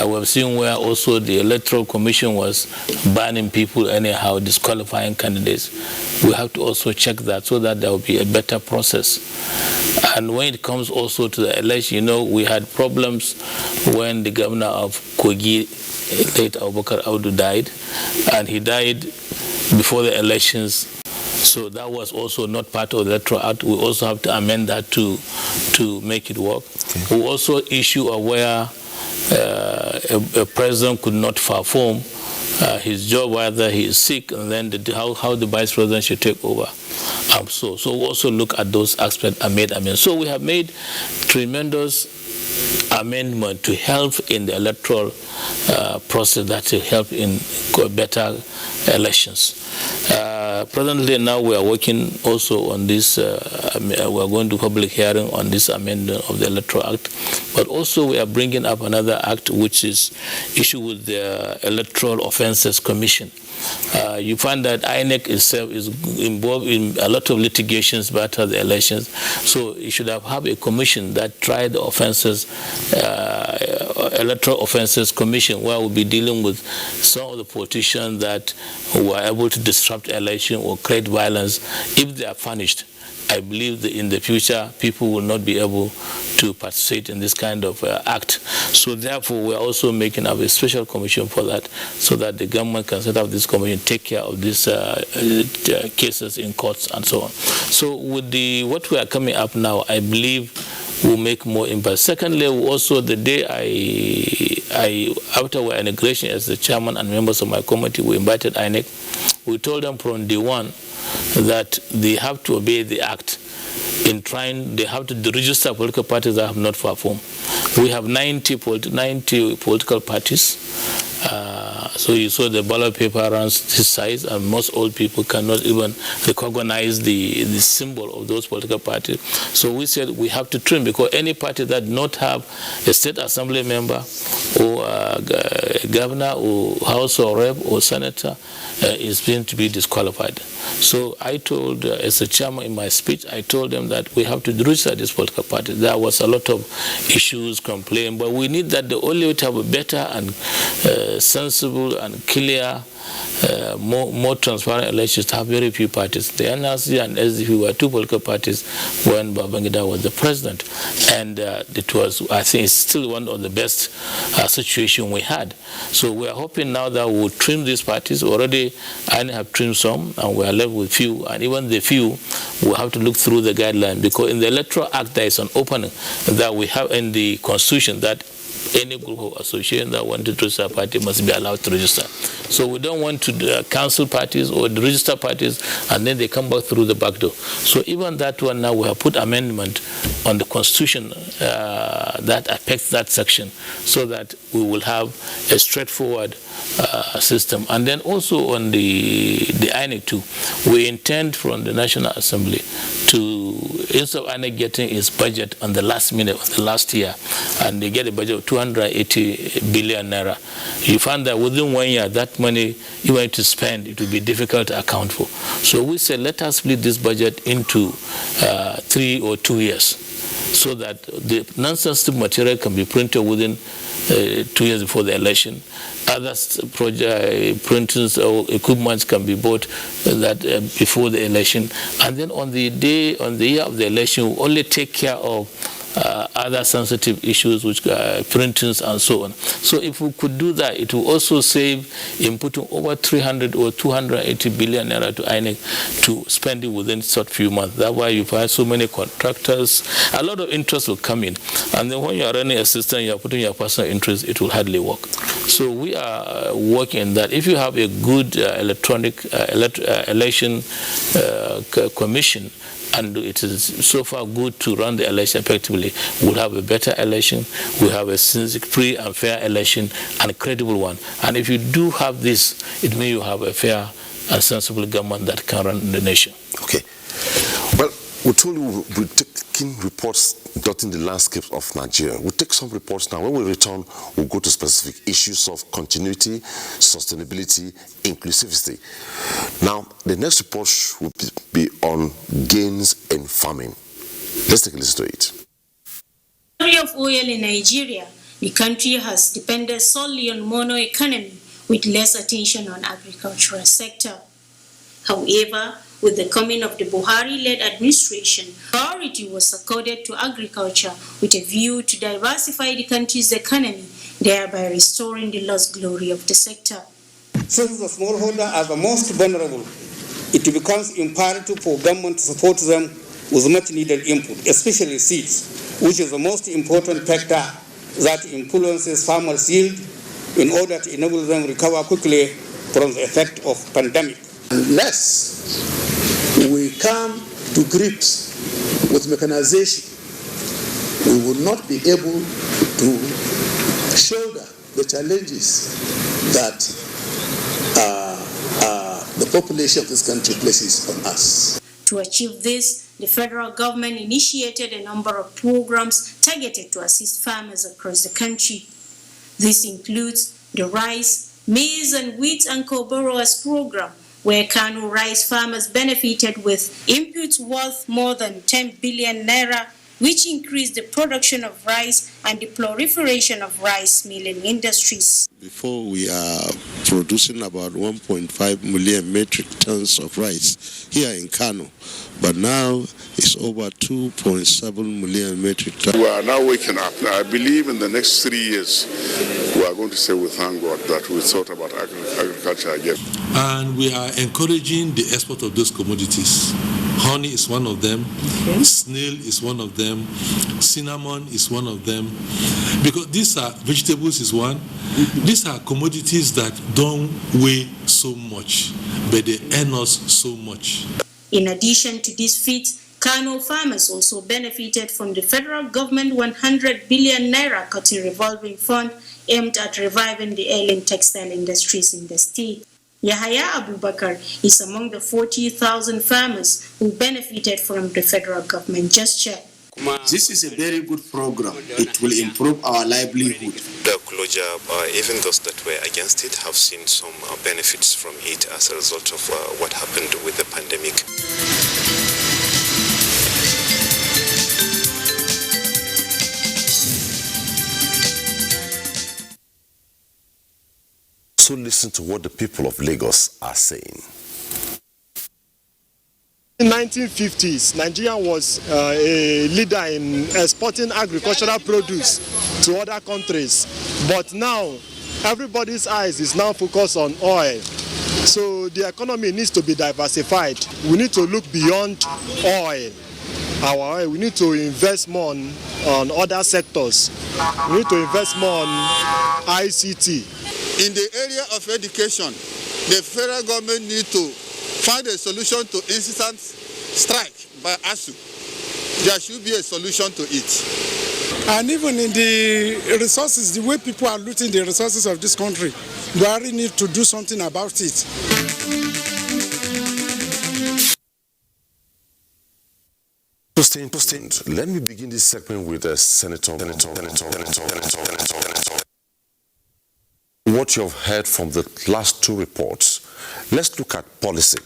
We have seen where also the Electoral Commission was banning people anyhow, disqualifying candidates. We have to also check that so that there will be a better process. And when it comes also to the election, you know, we had problems when the governor of Kogi, late Abubakar Audu, died, and he died before the elections. So that was also not part of the Electoral Act. We also have to amend that to make it work. Okay. We also issue where a president could not perform his job, whether he is sick, and then how the vice president should take over. So we also look at those aspects and made amendments. So we have made tremendous amendment to help in the electoral process that will help in better elections. Presently now we are working also on this, we are going to public hearing on this amendment of the Electoral Act, but also we are bringing up another act which is issue with the Electoral Offences Commission. You find that INEC itself is involved in a lot of litigations about the elections, so you should have a commission that tried the offences, Electoral Offences Commission, where we'll be dealing with some of the politicians that were able to disrupt election or create violence. If they are punished, I believe that in the future people will not be able to participate in this kind of act. So therefore we are also making up a special commission for that, so that the government can set up this commission, take care of these cases in courts and so on. So with what we are coming up now, I believe will make more impact. Secondly, also the day after our integration as the chairman and members of my committee, we invited INEC. We told them from day one that they have to obey the act. They have to register political parties that have not performed. We have 90 political parties. So you saw the ballot paper around this size, and most old people cannot even recognize the symbol of those political parties. So we said we have to trim, because any party that not have a state assembly member or a governor or house or rep or senator is going to be disqualified. So I told, as a chairman in my speech, I told them that we have to register this political party. There was a lot of issues, complaints, but we need that the only way to have a better and sensible and clear, more transparent elections to have very few parties. The NRC and SDP were two political parties when Babangida was the president, and it was, I think, it's still one of the best situation we had. So we are hoping now that we'll trim these parties. Already I have trimmed some, and we are left with few, and even the few we have to look through the guideline, because in the Electoral Act there is an opening that we have in the Constitution that any group of association that want to register a party must be allowed to register. So we don't want to cancel parties or register parties and then they come back through the back door. So even that one now we have put amendment on the Constitution that affects that section, so that we will have a straightforward system. And then also on the INEC too, we intend from the National Assembly to instead of INEC getting its budget on the last minute of the last year, and they get a budget of 280 billion naira, you find that within 1 year, that money you want to spend, it will be difficult to account for. So we said, let us split this budget into 3 or 2 years, so that the non-sensitive material can be printed within 2 years before the election. Other printers or equipment can be bought before the election, and then on the year of the election, we only take care of other sensitive issues, which printings and so on. So if we could do that, it will also save in putting over 300 or 280 billion naira to INEC to spend it within such few months. That's why you find so many contractors. A lot of interest will come in, and then when you are running a system, you are putting your personal interest, it will hardly work. So we are working on that. If you have a good electronic election commission, and it is so far good to run the election effectively, we'll have a better election, we'll have a free and fair election, and a credible one. And if you do have this, it means you have a fair and sensible government that can run the nation. Okay. Well, we told you we're taking reports dotting the landscape of Nigeria. We'll take some reports now. When we return, we'll go to specific issues of continuity, sustainability, inclusivity. Now, the next report will be on gains in farming. Let's take a listen to it. Of oil in Nigeria, the country has depended solely on mono economy with less attention on agricultural sector. However, with the coming of the Buhari-led administration, priority was accorded to agriculture with a view to diversify the country's economy, thereby restoring the lost glory of the sector. Since the smallholder are the most vulnerable, it becomes imperative for government to support them with much needed input, especially seeds, which is the most important factor that influences farmers' yield in order to enable them to recover quickly from the effect of pandemic. Unless we come to grips with mechanization, we will not be able to shoulder the challenges that the population of this country places on us. To achieve this, the federal government initiated a number of programs targeted to assist farmers across the country. This includes the Rice, Maize and Wheat and Co-Borrowers Program, where Kano rice farmers benefited with inputs worth more than 10 billion naira, which increased the production of rice and the proliferation of rice milling industries. Before, we are producing about 1.5 million metric tons of rice here in Kano, but now it's over 2.7 million metric tons. We are now waking up. I believe in the next 3 years, we are going to say we thank God that we thought about agriculture again. And we are encouraging the export of those commodities. Honey is one of them, snail is one of them, cinnamon is one of them, because these are vegetables is one. These are commodities that don't weigh so much, but they earn us so much. In addition to these feats, Kano farmers also benefited from the federal government 100 billion naira cotton revolving fund aimed at reviving the ailing textile industries in the state. Yahaya Abubakar is among the 40,000 farmers who benefited from the federal government gesture. This is a very good program. It will improve our livelihood. The closure, even those that were against it, have seen some benefits from it as a result of what happened with the pandemic. So listen to what the people of Lagos are saying. In the 1950s, Nigeria was a leader in exporting agricultural produce to other countries. But now, everybody's eyes is now focused on oil. So the economy needs to be diversified. We need to look beyond oil. Our oil. We need to invest more on other sectors. We need to invest more on ICT. In the area of education, the federal government needs to find a solution to instant strike by ASU. There should be a solution to it. And even in the resources, the way people are looting the resources of this country, we really need to do something about it. Let me begin this segment with Senator. What you have heard from the last two reports, let's look at policy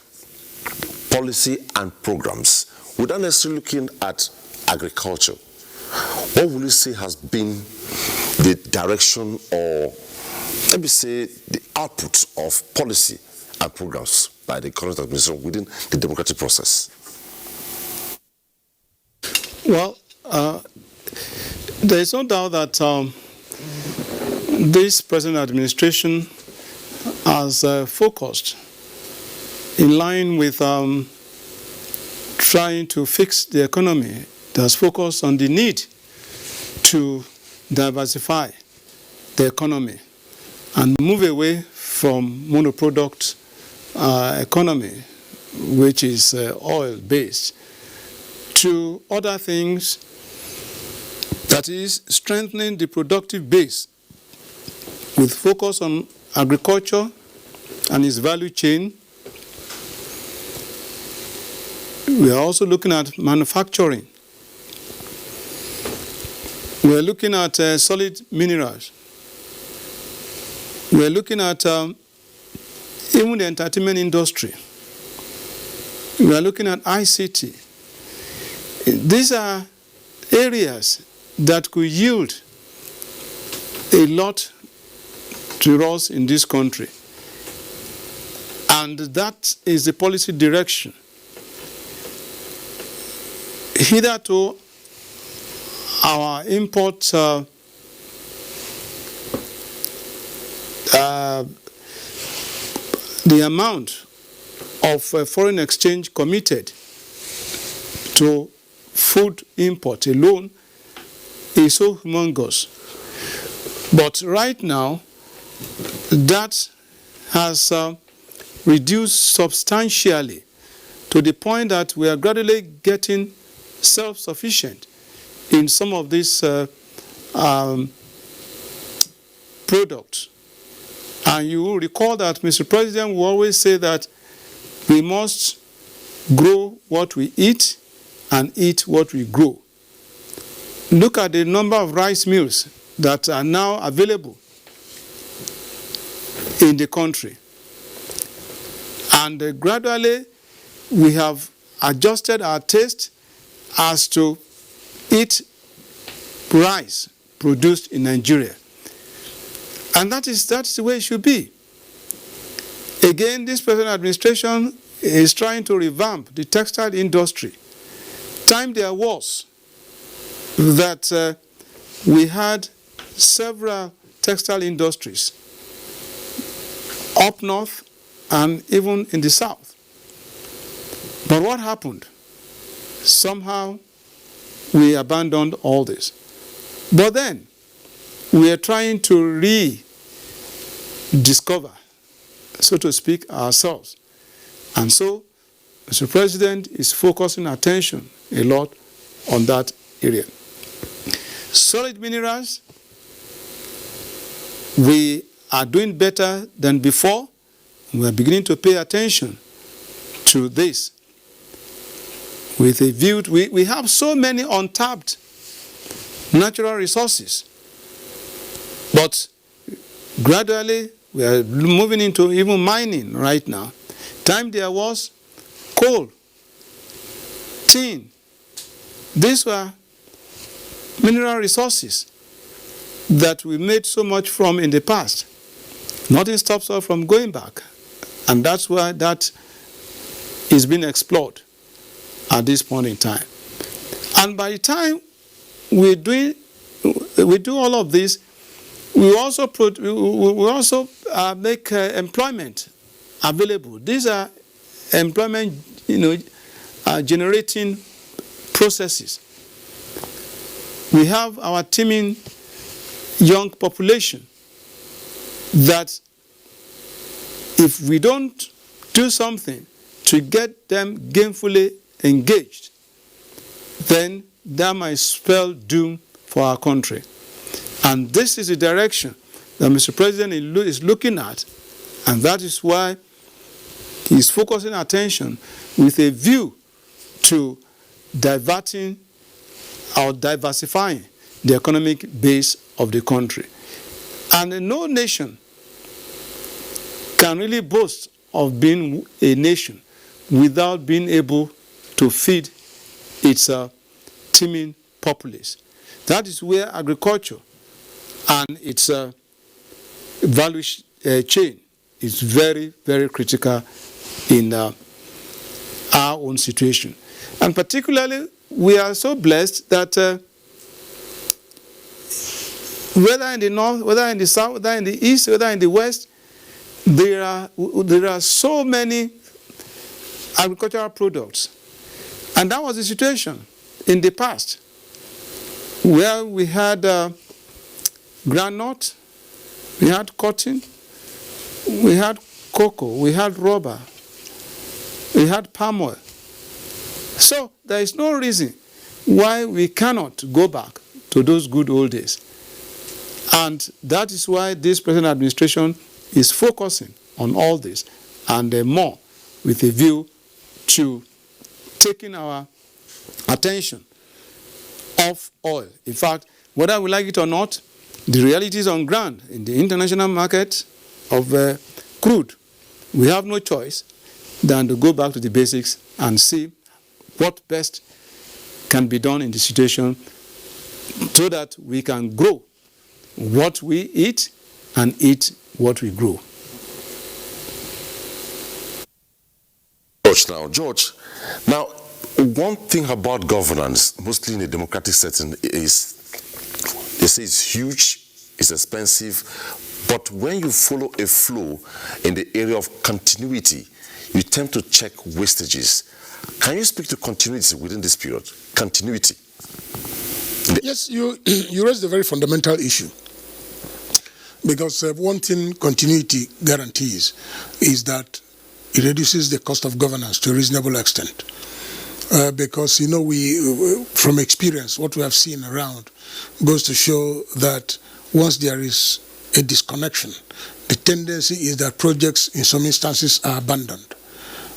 and programs without necessarily looking at agriculture. What will you say has been the direction, or let me say the output of policy and programs by the current administration within the democratic process? Well, there is no doubt that this present administration has focused in line with trying to fix the economy. It has focused on the need to diversify the economy and move away from monoproduct economy, which is oil-based, to other things, that is strengthening the productive base with focus on agriculture and its value chain. We are also looking at manufacturing. We are looking at solid minerals. We are looking at even the entertainment industry. We are looking at ICT. These are areas that could yield a lot to us in this country. And that is the policy direction. Hitherto, our import the amount of foreign exchange committed to food import alone is so humongous. But right now, that has reduced substantially to the point that we are gradually getting self-sufficient in some of these products. And you will recall that Mr. President will always say that we must grow what we eat and eat what we grow. Look at the number of rice mills that are now available in the country. And gradually we have adjusted our taste as to eat rice produced in Nigeria. And that's the way it should be. Again, this present administration is trying to revamp the textile industry. Time there was that we had several textile industries up north and even in the south. But what happened? Somehow we abandoned all this. But then we are trying to rediscover, so to speak, ourselves. And so Mr. President is focusing attention a lot on that area. Solid minerals, we are doing better than before. We are beginning to pay attention to this. With a view, we have so many untapped natural resources. But gradually, we are moving into even mining right now. Time there was coal, tin. These were mineral resources that we made so much from in the past. Nothing stops us from going back. And that's why that is being explored at this point in time. And by the time we do all of this, we also make employment available. These are employment, generating processes. We have our teeming young population that if we don't do something to get them gainfully engaged, then that might spell doom for our country. And this is the direction that Mr. President is looking at, and that is why he's focusing attention with a view to diverting or diversifying the economic base of the country. And no nation can really boast of being a nation without being able to feed its teeming populace. That is where agriculture and its value chain is very, very critical in our own situation. And particularly, we are so blessed that whether in the north, whether in the south, whether in the east, whether in the west, there are so many agricultural products. And that was the situation in the past, where we had groundnut, we had cotton, we had cocoa, we had rubber, we had palm oil. So there is no reason why we cannot go back to those good old days. And that is why this present administration is focusing on all this and more with a view to taking our attention off oil. In fact, whether we like it or not, the realities on ground in the international market of crude, we have no choice than to go back to the basics and see what best can be done in the situation so that we can grow what we eat and eat what we grow. George, now one thing about governance, mostly in a democratic setting, is they say it's huge, it's expensive, but when you follow a flow in the area of continuity, you tend to check wastages. Can you speak to continuity within this period? Continuity. Yes, you raised a very fundamental issue. Because one thing continuity guarantees is that it reduces the cost of governance to a reasonable extent. Because, we, from experience, what we have seen around goes to show that once there is a disconnection, the tendency is that projects in some instances are abandoned.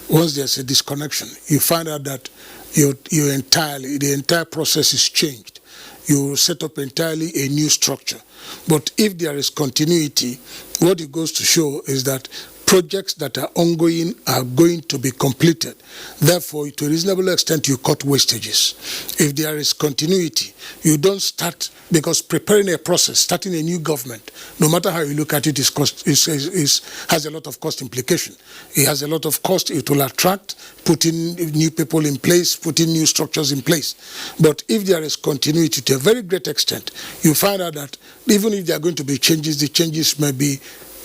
Once there's a disconnection, you find out that the entire process is changed. You set up entirely a new structure. But if there is continuity, what it goes to show is that projects that are ongoing are going to be completed. Therefore, to a reasonable extent, you cut wastages. If there is continuity, you don't start, because preparing a process, starting a new government, no matter how you look at it, has a lot of cost implication. It has a lot of cost. It will attract, putting new people in place, putting new structures in place. But if there is continuity to a very great extent, you find out that even if there are going to be changes, the changes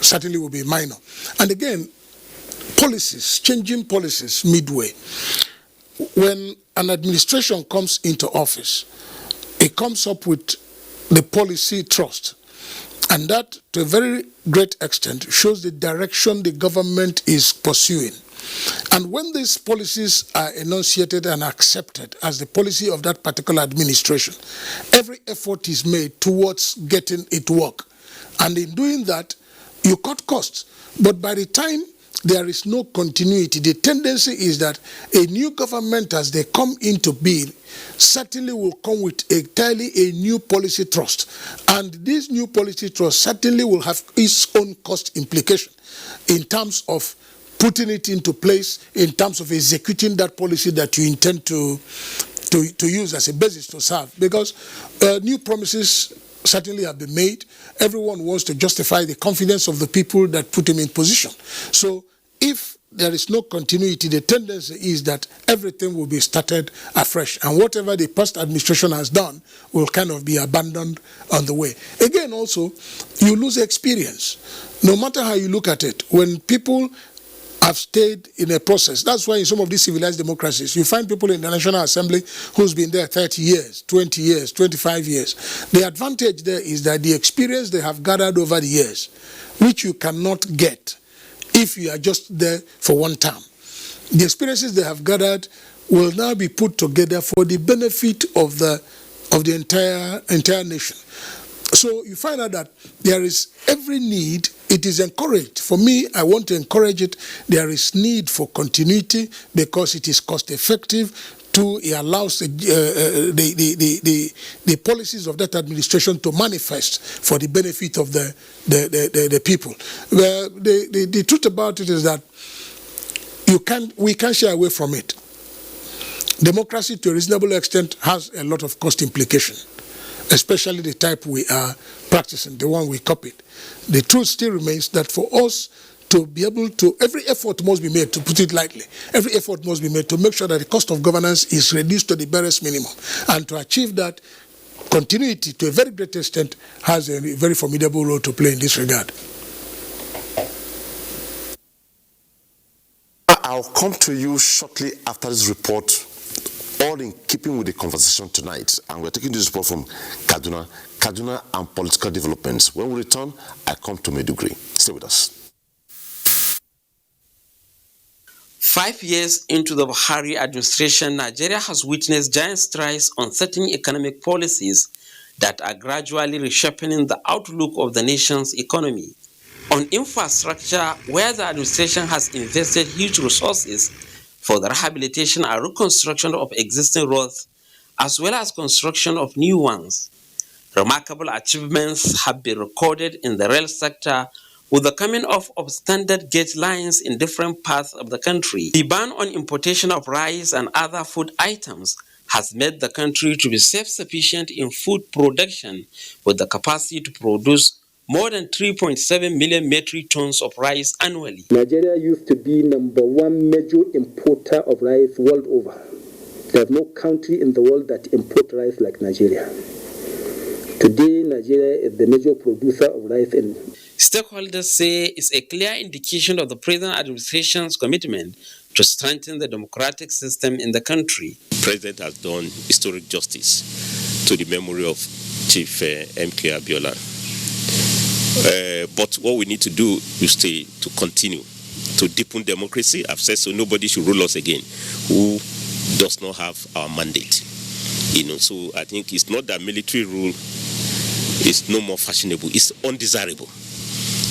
certainly will be minor. And again, policies, changing policies midway. When an administration comes into office, it comes up with the policy trust. And that, to a very great extent, shows the direction the government is pursuing. And when these policies are enunciated and accepted as the policy of that particular administration, every effort is made towards getting it to work. And in doing that, you cut costs. But by the time there is no continuity, the tendency is that a new government, as they come into being, certainly will come with entirely a new policy trust. And this new policy trust certainly will have its own cost implication in terms of putting it into place, in terms of executing that policy that you intend to use as a basis to serve. Because new promises certainly have been made. Everyone wants to justify the confidence of the people that put him in position. So if there is no continuity, the tendency is that everything will be started afresh. And whatever the past administration has done will kind of be abandoned on the way. Again, also, you lose experience. No matter how you look at it, when people have stayed in a process. That's why in some of these civilized democracies, you find people in the National Assembly who's been there 30 years, 20 years, 25 years. The advantage there is that the experience they have gathered over the years, which you cannot get if you are just there for one term. The experiences they have gathered will now be put together for the benefit of the entire nation. So you find out that there is every need. It is encouraged. For me, I want to encourage it. There is need for continuity because it is cost effective Two, it allows the policies of that administration to manifest for the benefit of the people. Well, the truth about it is that we can't shy away from it. Democracy, to a reasonable extent, has a lot of cost implication, especially the type we are practicing, the one we copied. The truth still remains that for us to be able to, every effort must be made, to put it lightly, every effort must be made to make sure that the cost of governance is reduced to the barest minimum. And to achieve that, continuity, to a very great extent, has a very formidable role to play in this regard. I'll come to you shortly after this report, all in keeping with the conversation tonight. And we're taking this report from Kaduna and political developments. When we return, I come to Maiduguri. Stay with us. 5 years into the Buhari administration, Nigeria has witnessed giant strides on certain economic policies that are gradually reshaping the outlook of the nation's economy. On infrastructure, where the administration has invested huge resources for the rehabilitation and reconstruction of existing roads, as well as construction of new ones. Remarkable achievements have been recorded in the rail sector with the coming of standard gauge lines in different parts of the country. The ban on importation of rice and other food items has made the country to be self-sufficient in food production with the capacity to produce more than 3.7 million metric tons of rice annually. Nigeria used to be #1 major importer of rice world over. There's no country in the world that imports rice like Nigeria. Today, Nigeria is the major producer of rice in. Stakeholders say it's a clear indication of the present administration's commitment to strengthen the democratic system in the country. The President has done historic justice to the memory of Chief M.K. Abiola. But what we need to do is to continue to deepen democracy. I've said so, nobody should rule us again who does not have our mandate. So I think it's not that military rule is no more fashionable, it's undesirable,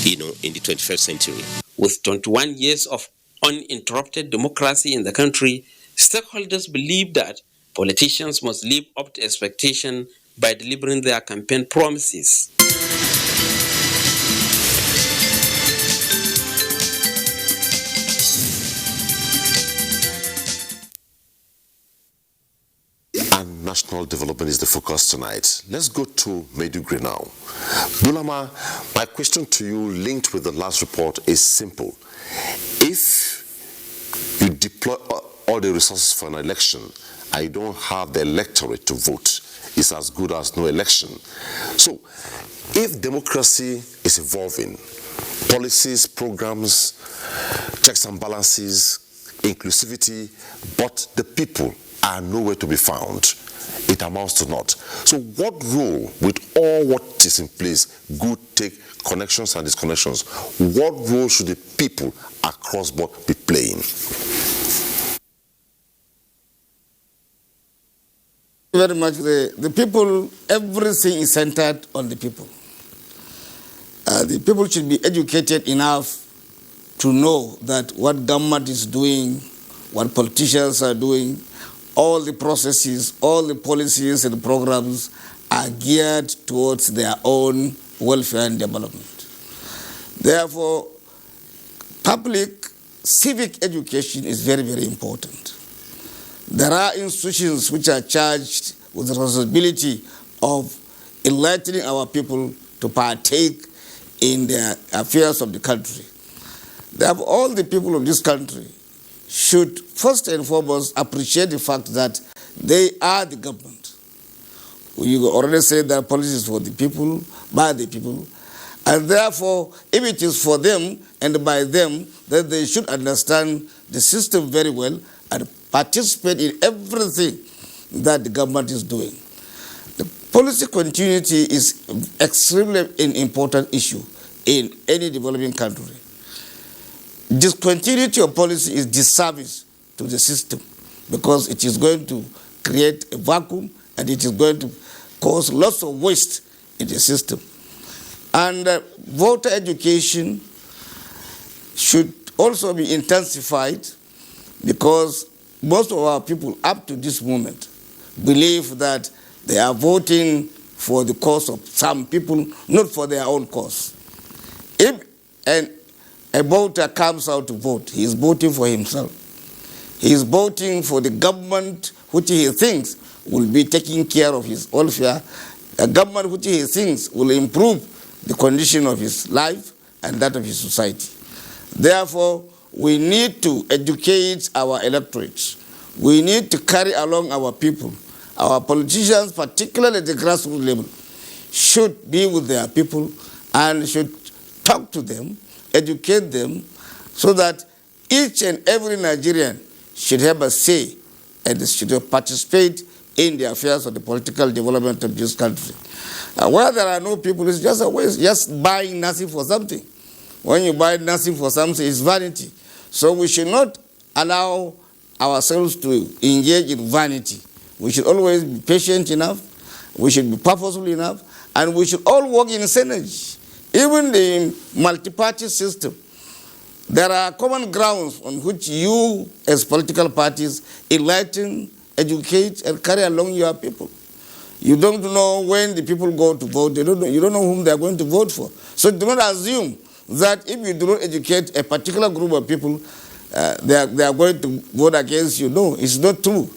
in the 21st century. With 21 years of uninterrupted democracy in the country, stakeholders believe that politicians must live up to expectation by delivering their campaign promises. And national development is the focus tonight. Let's go to Maiduguri now. Bulama, my question to you linked with the last report is simple. If you deploy all the resources for an election and you don't have the electorate to vote, it's as good as no election. So, if democracy is evolving, policies, programs, checks and balances, inclusivity, but the people are nowhere to be found, it amounts to naught. So what role, with all what is in place, good, take, connections and disconnections, what role should the people across board be playing? Very much. The people, everything is centered on the people. The people should be educated enough to know that what government is doing, what politicians are doing, all the processes, all the policies and programs are geared towards their own welfare and development. Therefore, public civic education is very, very important. There are institutions which are charged with the responsibility of enlightening our people to partake in the affairs of the country. Therefore, all the people of this country should first and foremost appreciate the fact that they are the government. You already said that policy is for the people, by the people, and therefore, if it is for them and by them, then they should understand the system very well and participate in everything that the government is doing. The policy continuity is extremely an important issue in any developing country. Discontinuity of policy is disservice to the system because it is going to create a vacuum and it is going to cause lots of waste in the system. And voter education should also be intensified because most of our people up to this moment believe that they are voting for the cause of some people, not for their own cause. If a voter comes out to vote, he is voting for himself. He is voting for the government which he thinks will be taking care of his welfare, a government which he thinks will improve the condition of his life and that of his society. Therefore, we need to educate our electorates. We need to carry along our people. Our politicians, particularly at the grassroots level, should be with their people and should talk to them, educate them, so that each and every Nigerian should have a say and should participate in the affairs of the political development of this country. Where there are no people, it's just a waste, just buying nothing for something. When you buy nothing for something, it's vanity. So we should not allow ourselves to engage in vanity. We should always be patient enough, we should be purposeful enough, and we should all work in synergy. Even the multi-party system, there are common grounds on which you, as political parties, enlighten, educate, and carry along your people. You don't know when the people go to vote. You don't know whom they are going to vote for. So do not assume that if you do not educate a particular group of people, they are going to vote against you. No, it's not true.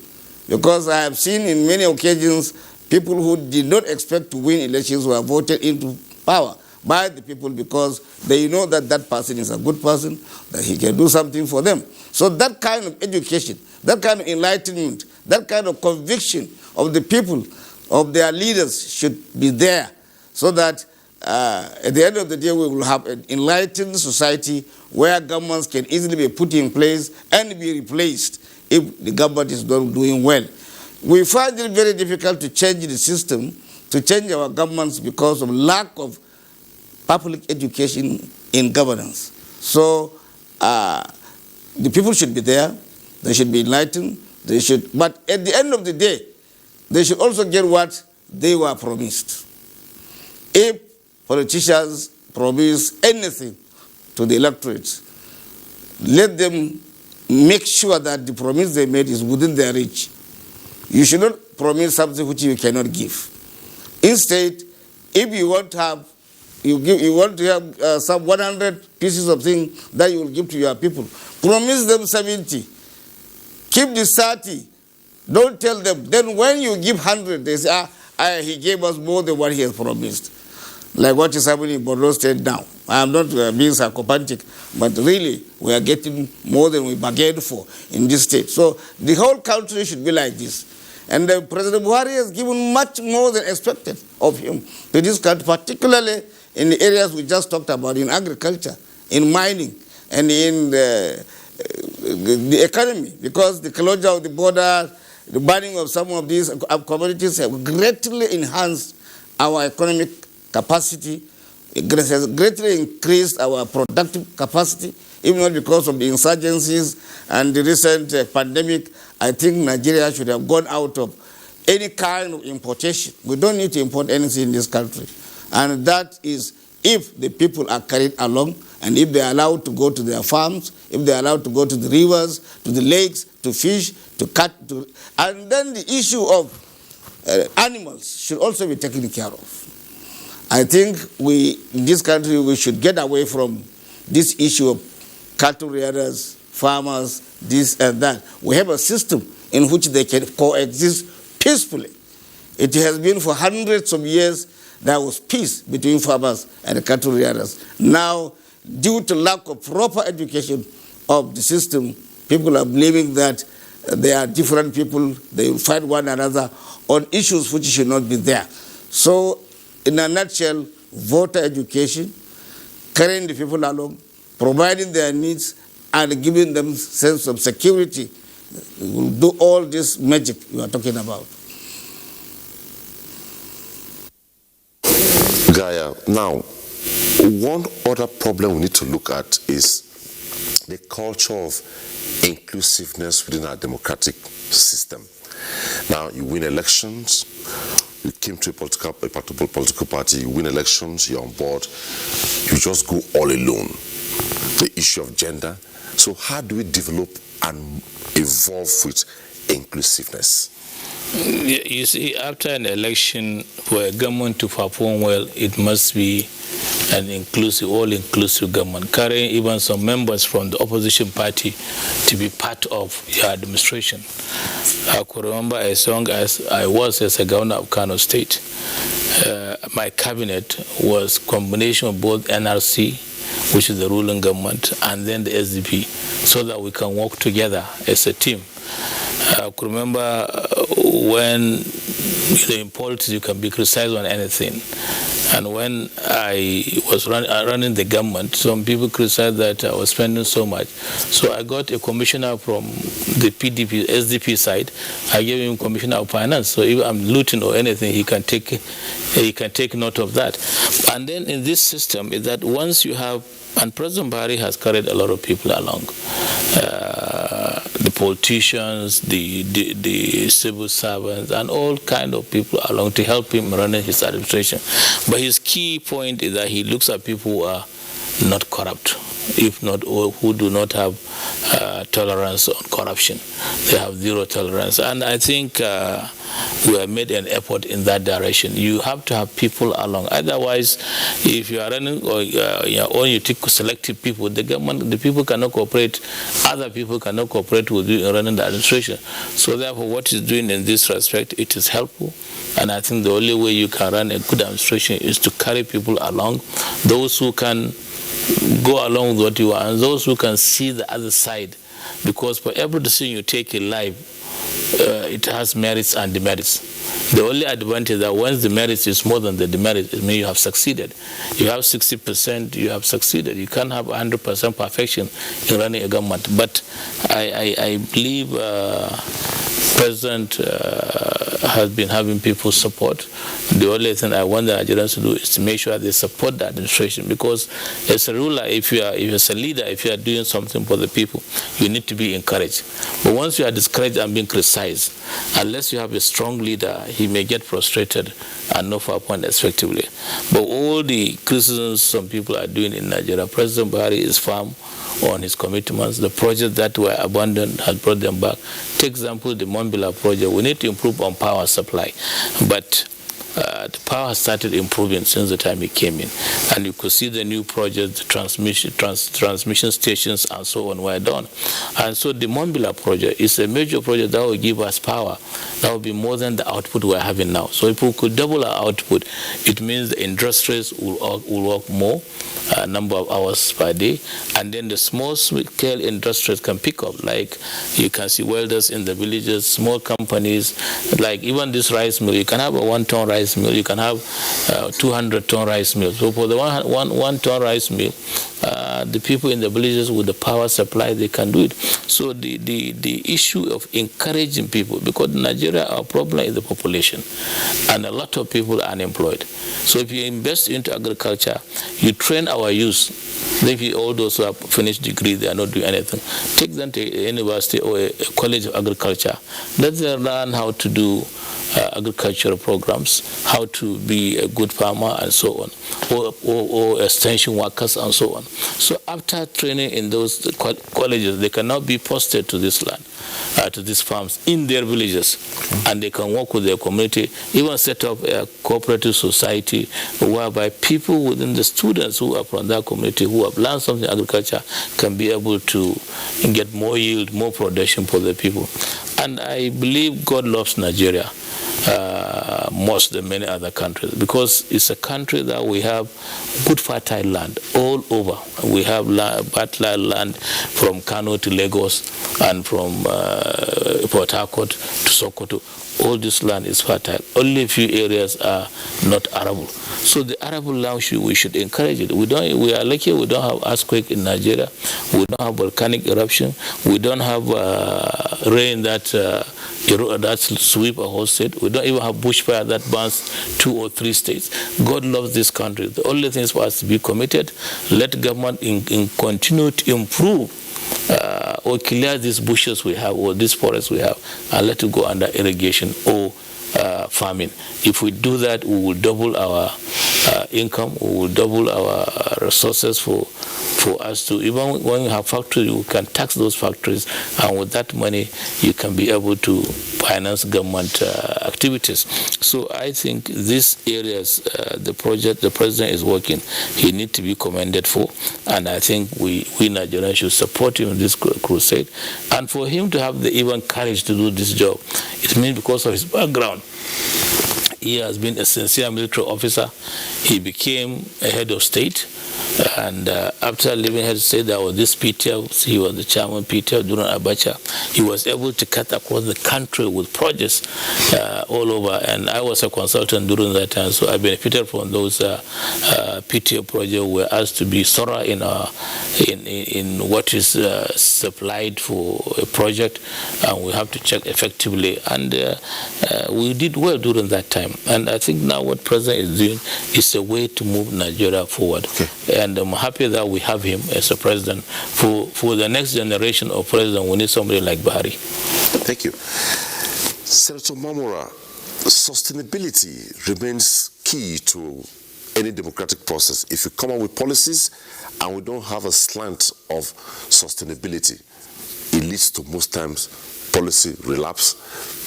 Because I have seen in many occasions people who did not expect to win elections were voted into power by the people because they know that that person is a good person, that he can do something for them. So that kind of education, that kind of enlightenment, that kind of conviction of the people, of their leaders should be there so that at the end of the day we will have an enlightened society where governments can easily be put in place and be replaced if the government is not doing well. We find it very difficult to change the system, to change our governments because of lack of public education in governance. So the people should be there, they should be enlightened, but at the end of the day, they should also get what they were promised. If politicians promise anything to the electorate, let them make sure that the promise they made is within their reach. You should not promise something which you cannot give. Instead, if you want to have, you want to have some 100 pieces of things that you will give to your people, promise them 70. Keep the 30. Don't tell them. Then when you give 100, they say, he gave us more than what he has promised. Like what is happening in Borno State now. I am not being psychopathic, but really we are getting more than we bargained for in this state. So the whole country should be like this. And President Buhari has given much more than expected of him to this country, particularly in the areas we just talked about, in agriculture, in mining, and in the economy, because the closure of the border, the banning of some of these commodities have greatly enhanced our economic capacity. It has greatly increased our productive capacity, even not because of the insurgencies and the recent pandemic. I think Nigeria should have gone out of any kind of importation. We don't need to import anything in this country. And that is if the people are carried along and if they are allowed to go to their farms, if they are allowed to go to the rivers, to the lakes, to fish, to cut. And then the issue of animals should also be taken care of. I think in this country, we should get away from this issue of cattle rearers, farmers, this and that. We have a system in which they can coexist peacefully. It has been for hundreds of years there was peace between farmers and cattle rearers. Now, due to lack of proper education of the system, people are believing that they are different people, they will fight one another on issues which should not be there. So, in a nutshell, voter education, carrying the people along, providing their needs, and giving them sense of security will do all this magic you are talking about. Gaia, now, one other problem we need to look at is the culture of inclusiveness within our democratic system. Now, you win elections, you came to a political party, you win elections, you're on board, you just go all alone. The issue of gender, So how do we develop and evolve with inclusiveness? You see, after an election, for a government to perform well, it must be an inclusive, all-inclusive government, carrying even some members from the opposition party to be part of your administration. I could remember as long as I was as a governor of Kano State, my cabinet was a combination of both NRC, which is the ruling government, and then the SDP, so that we can work together as a team. I could remember when in politics you can be criticized on anything. And when I was running the government, some people criticized that I was spending so much. So I got a commissioner from the PDP, SDP side. I gave him commissioner of finance. So if I'm looting or anything, he can take note of that. And then in this system is that once you have, and President Buhari has carried a lot of people along. The politicians, the civil servants, and all kind of people along to help him running his administration. But his key point is that he looks at people who are not corrupt, if not, or who do not have tolerance on corruption. They have zero tolerance. And I think we have made an effort in that direction. You have to have people along. Otherwise, if you are running or you take selective people, the government, the people cannot cooperate. Other people cannot cooperate with you in running the administration. So therefore, what he's doing in this respect, it is helpful. And I think the only way you can run a good administration is to carry people along, those who can go along with what you are, and those who can see the other side. Because for every decision you take in life, it has merits and demerits. The only advantage is that once the merit is more than the demerit, it means you have succeeded. You have 60%, you have succeeded. You can't have 100% perfection in running a government. But I believe President has been having people's support. The only thing I want the Nigerians to do is to make sure they support the administration, because as a ruler, if you're a leader, if you are doing something for the people, you need to be encouraged. But once you are discouraged and being criticized, unless you have a strong leader, he may get frustrated and not perform effectively. But all the criticisms some people are doing in Nigeria, President Buhari is firm on his commitments. The projects that were abandoned has brought them back. Take example, the Mambila project. We need to improve on power supply. But the power started improving since the time he came in. And you could see the new projects, the transmission stations and so on were done. And so the Mambila project is a major project that will give us power. That will be more than the output we're having now. So if we could double our output, it means the industries will work more, number of hours per day. And then the small-scale industries can pick up. Like you can see welders in the villages, small companies, like even this rice mill. You can have a 1-ton rice mill, you can have 200-ton rice mill. So for the one ton rice mill, the people in the villages with the power supply, they can do it. So the issue of encouraging people, because in Nigeria our problem is the population, and a lot of people are unemployed. So if you invest into agriculture, you train our youth. Maybe all those who have finished degree, they are not doing anything. Take them to a university or a college of agriculture. Let them learn how to do agricultural programs, how to be a good farmer and so on, or extension workers and so on. So after training in those colleges, they can now be posted to this land, to these farms in their villages, and they can work with their community, even set up a cooperative society whereby people within the students who are from that community who have learned something in agriculture can be able to get more yield, more production for the people. And I believe God loves Nigeria more than many other countries, because it's a country that we have good fertile land all over. We have fertile land from Kano to Lagos and from Port Harcourt to Sokoto. All this land is fertile. Only a few areas are not arable. So the arable land, we should encourage it. We are lucky we don't have earthquake in Nigeria. We don't have volcanic eruption. We don't have rain that sweep a whole state. We don't even have bushfire that burns 2 or 3 states. God loves this country. The only thing is for us to be committed. Let government continue to improve or clear these bushes we have or these forests we have, and let it go under irrigation or farming. If we do that, we will double our income, we will double our resources for for us to, even when you have factories, you can tax those factories, and with that money, you can be able to finance government activities. So I think these areas, the project the president is working, he needs to be commended for, and I think we Nigerians should support him in this crusade. And for him to have the even courage to do this job, it means because of his background. He has been a sincere military officer. He became a head of state. And after leaving head of state, there was this PTF. He was the chairman PTF during Abacha. He was able to cut across the country with projects all over. And I was a consultant during that time, so I benefited from those PTF projects. Were asked to be thorough in what is supplied for a project, and we have to check effectively. And we did well during that time. And I think now what President is doing is a way to move Nigeria forward. Okay. And I'm happy that we have him as a president. For the next generation of president, we need somebody like Buhari. Thank you. Senator Mamora, sustainability remains key to any democratic process. If you come up with policies and we don't have a slant of sustainability, it leads to most times policy relapse,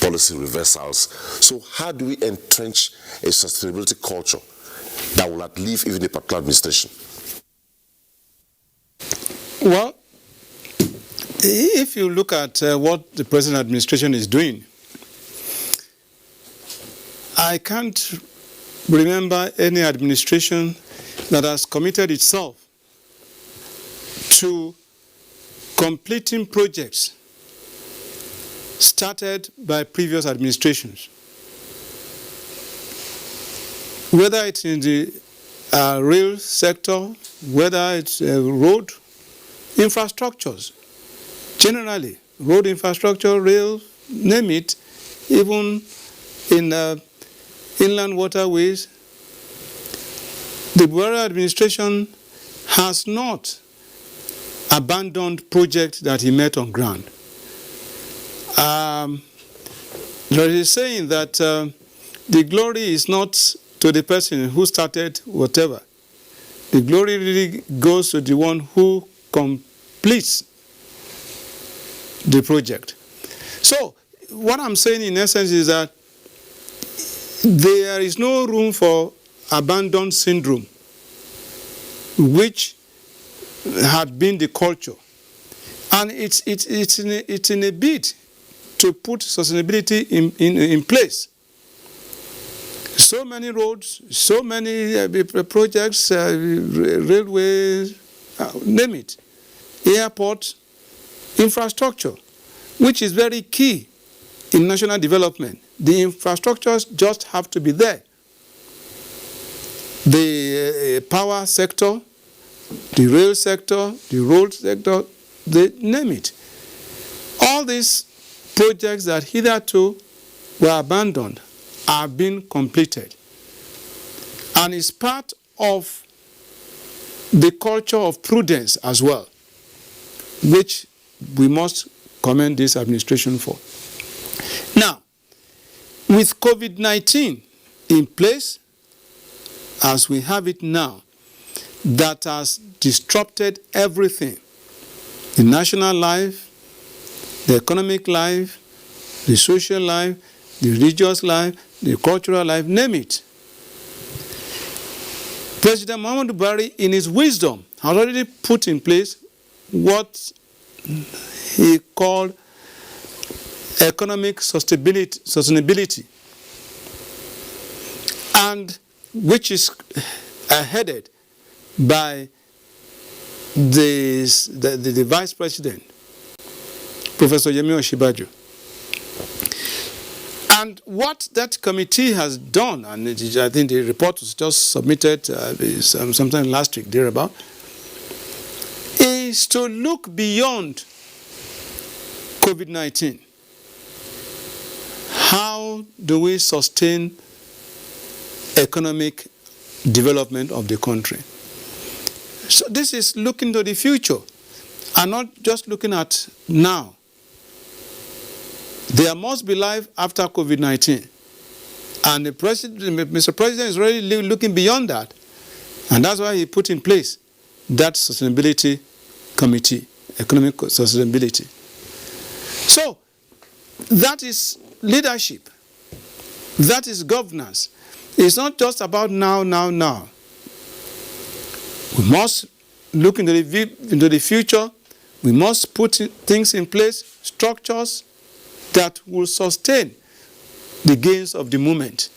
policy reversals. So how do we entrench a sustainability culture that will outlive even a particular administration? Well, if you look at what the present administration is doing, I can't remember any administration that has committed itself to completing projects started by previous administrations. Whether it's in the rail sector, whether it's road infrastructures, generally, road infrastructure, rail, name it, even in inland waterways, the Buhari administration has not abandoned projects that he met on ground. There is a saying that the glory is not to the person who started whatever. The glory really goes to the one who completes the project. So what I'm saying in essence is that there is no room for abandoned syndrome, which had been the culture. And it's in a bid to put sustainability in place. So many roads, so many projects, railways, name it, airport, infrastructure, which is very key in national development. The infrastructures just have to be there. The power sector, the rail sector, the road sector, they name it. All these projects that hitherto were abandoned are being completed. And it's part of the culture of prudence as well, which we must commend this administration for. Now, with COVID-19 in place, as we have it now, that has disrupted everything, the national life, the economic life, the social life, the religious life, the cultural life, name it. President Muhammadu Buhari, in his wisdom, has already put in place what he called economic sustainability, and which is headed by the Vice President, Professor Yemi Osinbajo. And what that committee has done, and I think the report was just submitted sometime last week, thereabout, is to look beyond COVID-19. How do we sustain economic development of the country? So this is looking to the future and not just looking at now. There must be life after COVID-19. And Mr. President is really looking beyond that. And that's why he put in place that sustainability committee, economic sustainability. So that is leadership. That is governance. It's not just about now. We must look into the future. We must put things in place, structures that will sustain the gains of the moment.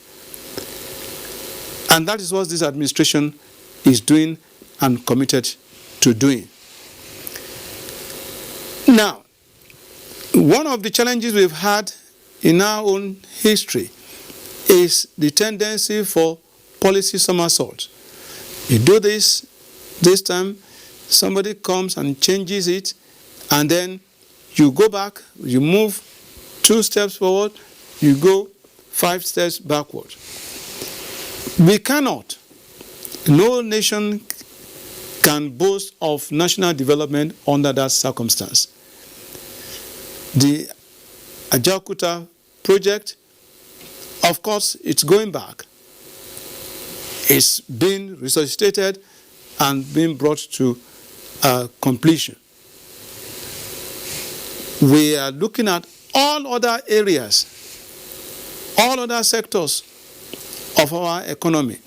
And that is what this administration is doing and committed to doing. Now, one of the challenges we've had in our own history is the tendency for policy somersault. You do this time, somebody comes and changes it, and then you go back, you move 2 steps forward, you go 5 steps backward. We cannot, no nation can boast of national development under that circumstance. The Ajaokuta project, of course, it's going back. It's been resuscitated and being brought to completion. We are looking at all other areas, all other sectors of our economy,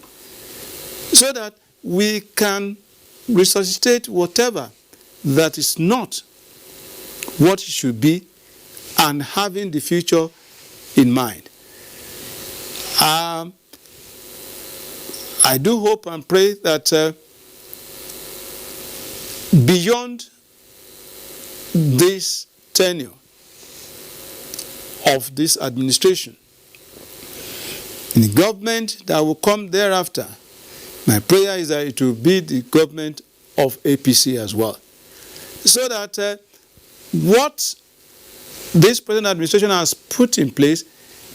so that we can resuscitate whatever that is not what it should be, and having the future in mind. I do hope and pray that beyond this tenure of this administration, in the government that will come thereafter, my prayer is that it will be the government of APC as well. So that what this present administration has put in place,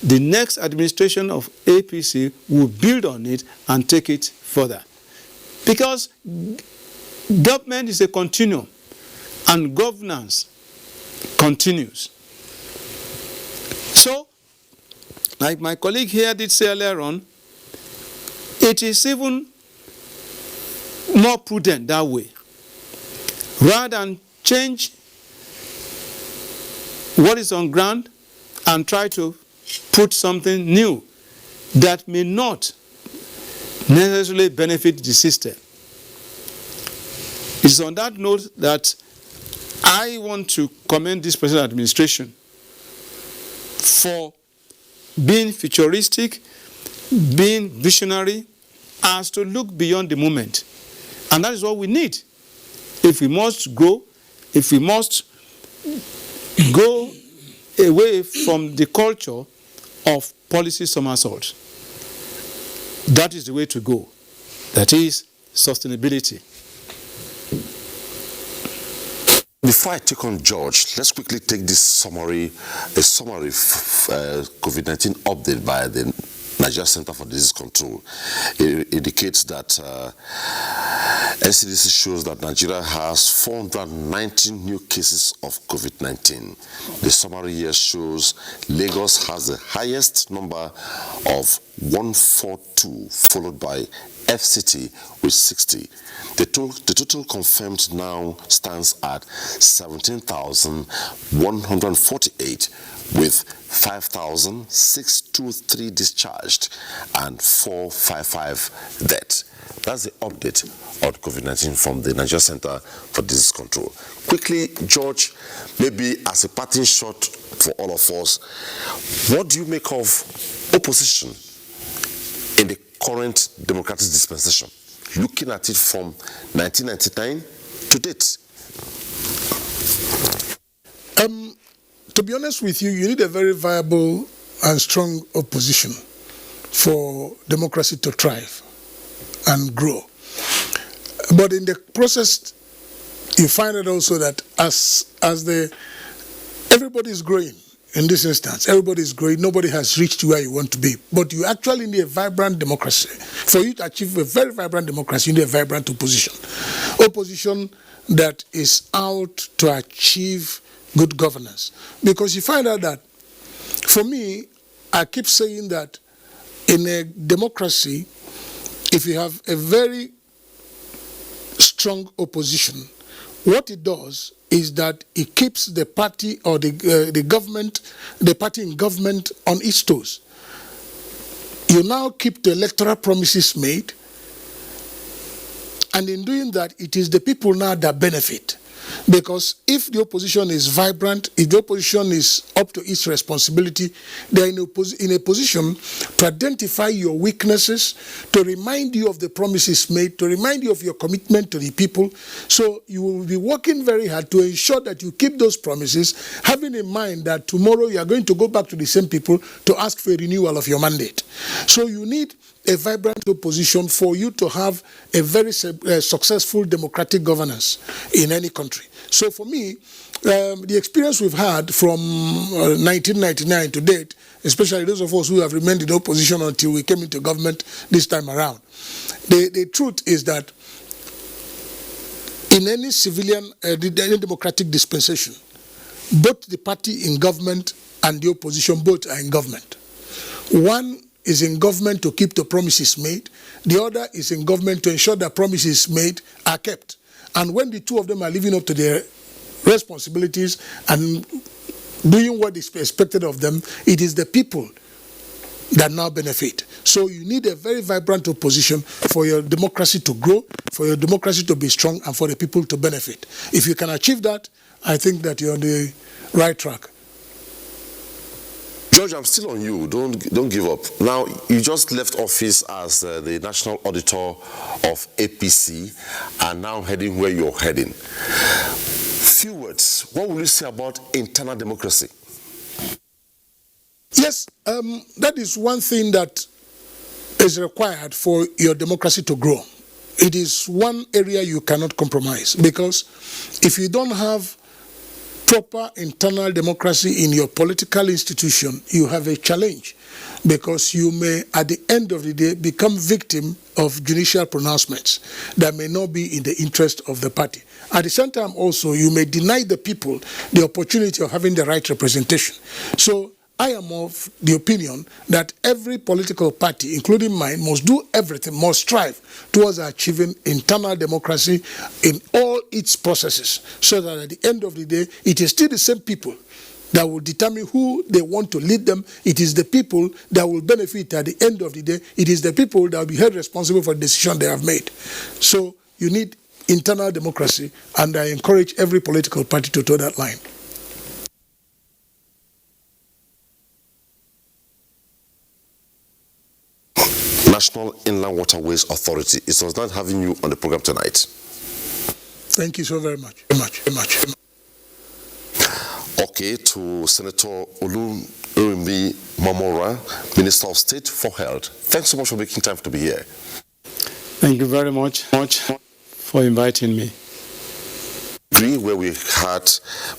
the next administration of APC will build on it and take it further. Because government is a continuum and governance continues. So, like my colleague here did say earlier on, it is even more prudent that way. Rather than change what is on ground and try to put something new that may not necessarily benefit the system. It's on that note that I want to commend this present administration for being futuristic, being visionary, as to look beyond the moment. And that is what we need. If we must grow, if we must go away from the culture of policy somersault, that is the way to go. That is sustainability. Before I take on George, let's quickly take this summary COVID-19 update by the Nigeria Center for Disease Control. It indicates that NCDC shows that Nigeria has 419 new cases of COVID-19. The summary here shows Lagos has the highest number of 142, followed by FCT with 60. The total confirmed now stands at 17,148, with 5,623 discharged and 455 deaths. That's the update on COVID-19 from the Nigeria Center for Disease Control. Quickly, George, maybe as a parting shot for all of us, what do you make of opposition in the current democratic dispensation, looking at it from 1999 to date? To be honest with you, you need a very viable and strong opposition for democracy to thrive and grow. But in the process, you find out also that everybody is growing. In this instance, everybody is growing. Nobody has reached where you want to be. But you actually need a vibrant democracy. For you to achieve a very vibrant democracy, you need a vibrant opposition. Opposition that is out to achieve good governance. Because you find out that, for me, I keep saying that in a democracy, if you have a very strong opposition, what it does is that it keeps the party or the government, the party in government on its toes. You now keep the electoral promises made, and in doing that, it is the people now that benefit. Because if the opposition is vibrant, if the opposition is up to its responsibility, they are in a position to identify your weaknesses, to remind you of the promises made, to remind you of your commitment to the people. So you will be working very hard to ensure that you keep those promises, having in mind that tomorrow you are going to go back to the same people to ask for a renewal of your mandate. So you need a vibrant opposition for you to have a very successful democratic governance in any country. So for me, the experience we've had from 1999 to date, especially those of us who have remained in opposition until we came into government this time around, the truth is that in any civilian, any democratic dispensation, both the party in government and the opposition both are in government. One is in government to keep the promises made. The other is in government to ensure that promises made are kept. And when the two of them are living up to their responsibilities and doing what is expected of them, it is the people that now benefit. So you need a very vibrant opposition for your democracy to grow, for your democracy to be strong, and for the people to benefit. If you can achieve that, I think that you're on the right track. George, I'm still on you. Don't give up. Now, you just left office as the National Auditor of APC and now heading where you're heading. Few words. What will you say about internal democracy? Yes, that is one thing that is required for your democracy to grow. It is one area you cannot compromise, because if you don't have proper internal democracy in your political institution, you have a challenge, because you may, at the end of the day, become victim of judicial pronouncements that may not be in the interest of the party. At the same time also, you may deny the people the opportunity of having the right representation. So I am of the opinion that every political party, including mine, must do everything, must strive towards achieving internal democracy in all its processes, so that at the end of the day, it is still the same people that will determine who they want to lead them. It is the people that will benefit at the end of the day. It is the people that will be held responsible for the decision they have made. So you need internal democracy, and I encourage every political party to toe that line. National Inland Waterways Authority. It was nice having you on the program tonight. Thank you so very much. Okay, to Senator Olumide Mamora, Minister of State for Health. Thanks so much for making time to be here. Thank you very much for inviting me. Where we had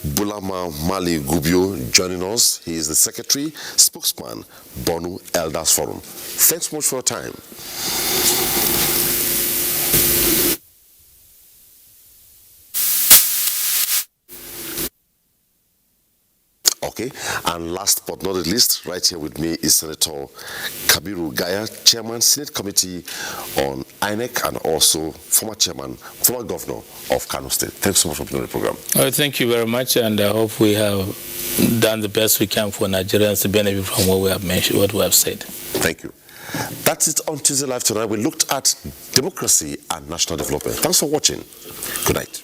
Bulama Mali Gubio joining us. He is the Secretary, Spokesman, Bonu Elders Forum. Thanks so much for your time. Okay, and last but not the least, right here with me is Senator Kabiru Gaya, Chairman, Senate Committee on INEC, and also former Governor of Kano State. Thanks so much for being on the program. Thank you very much, and I hope we have done the best we can for Nigerians to benefit from what we have mentioned, what we have said. Thank you. That's it on Tuesday Live tonight. We looked at democracy and national development. Thanks for watching. Good night.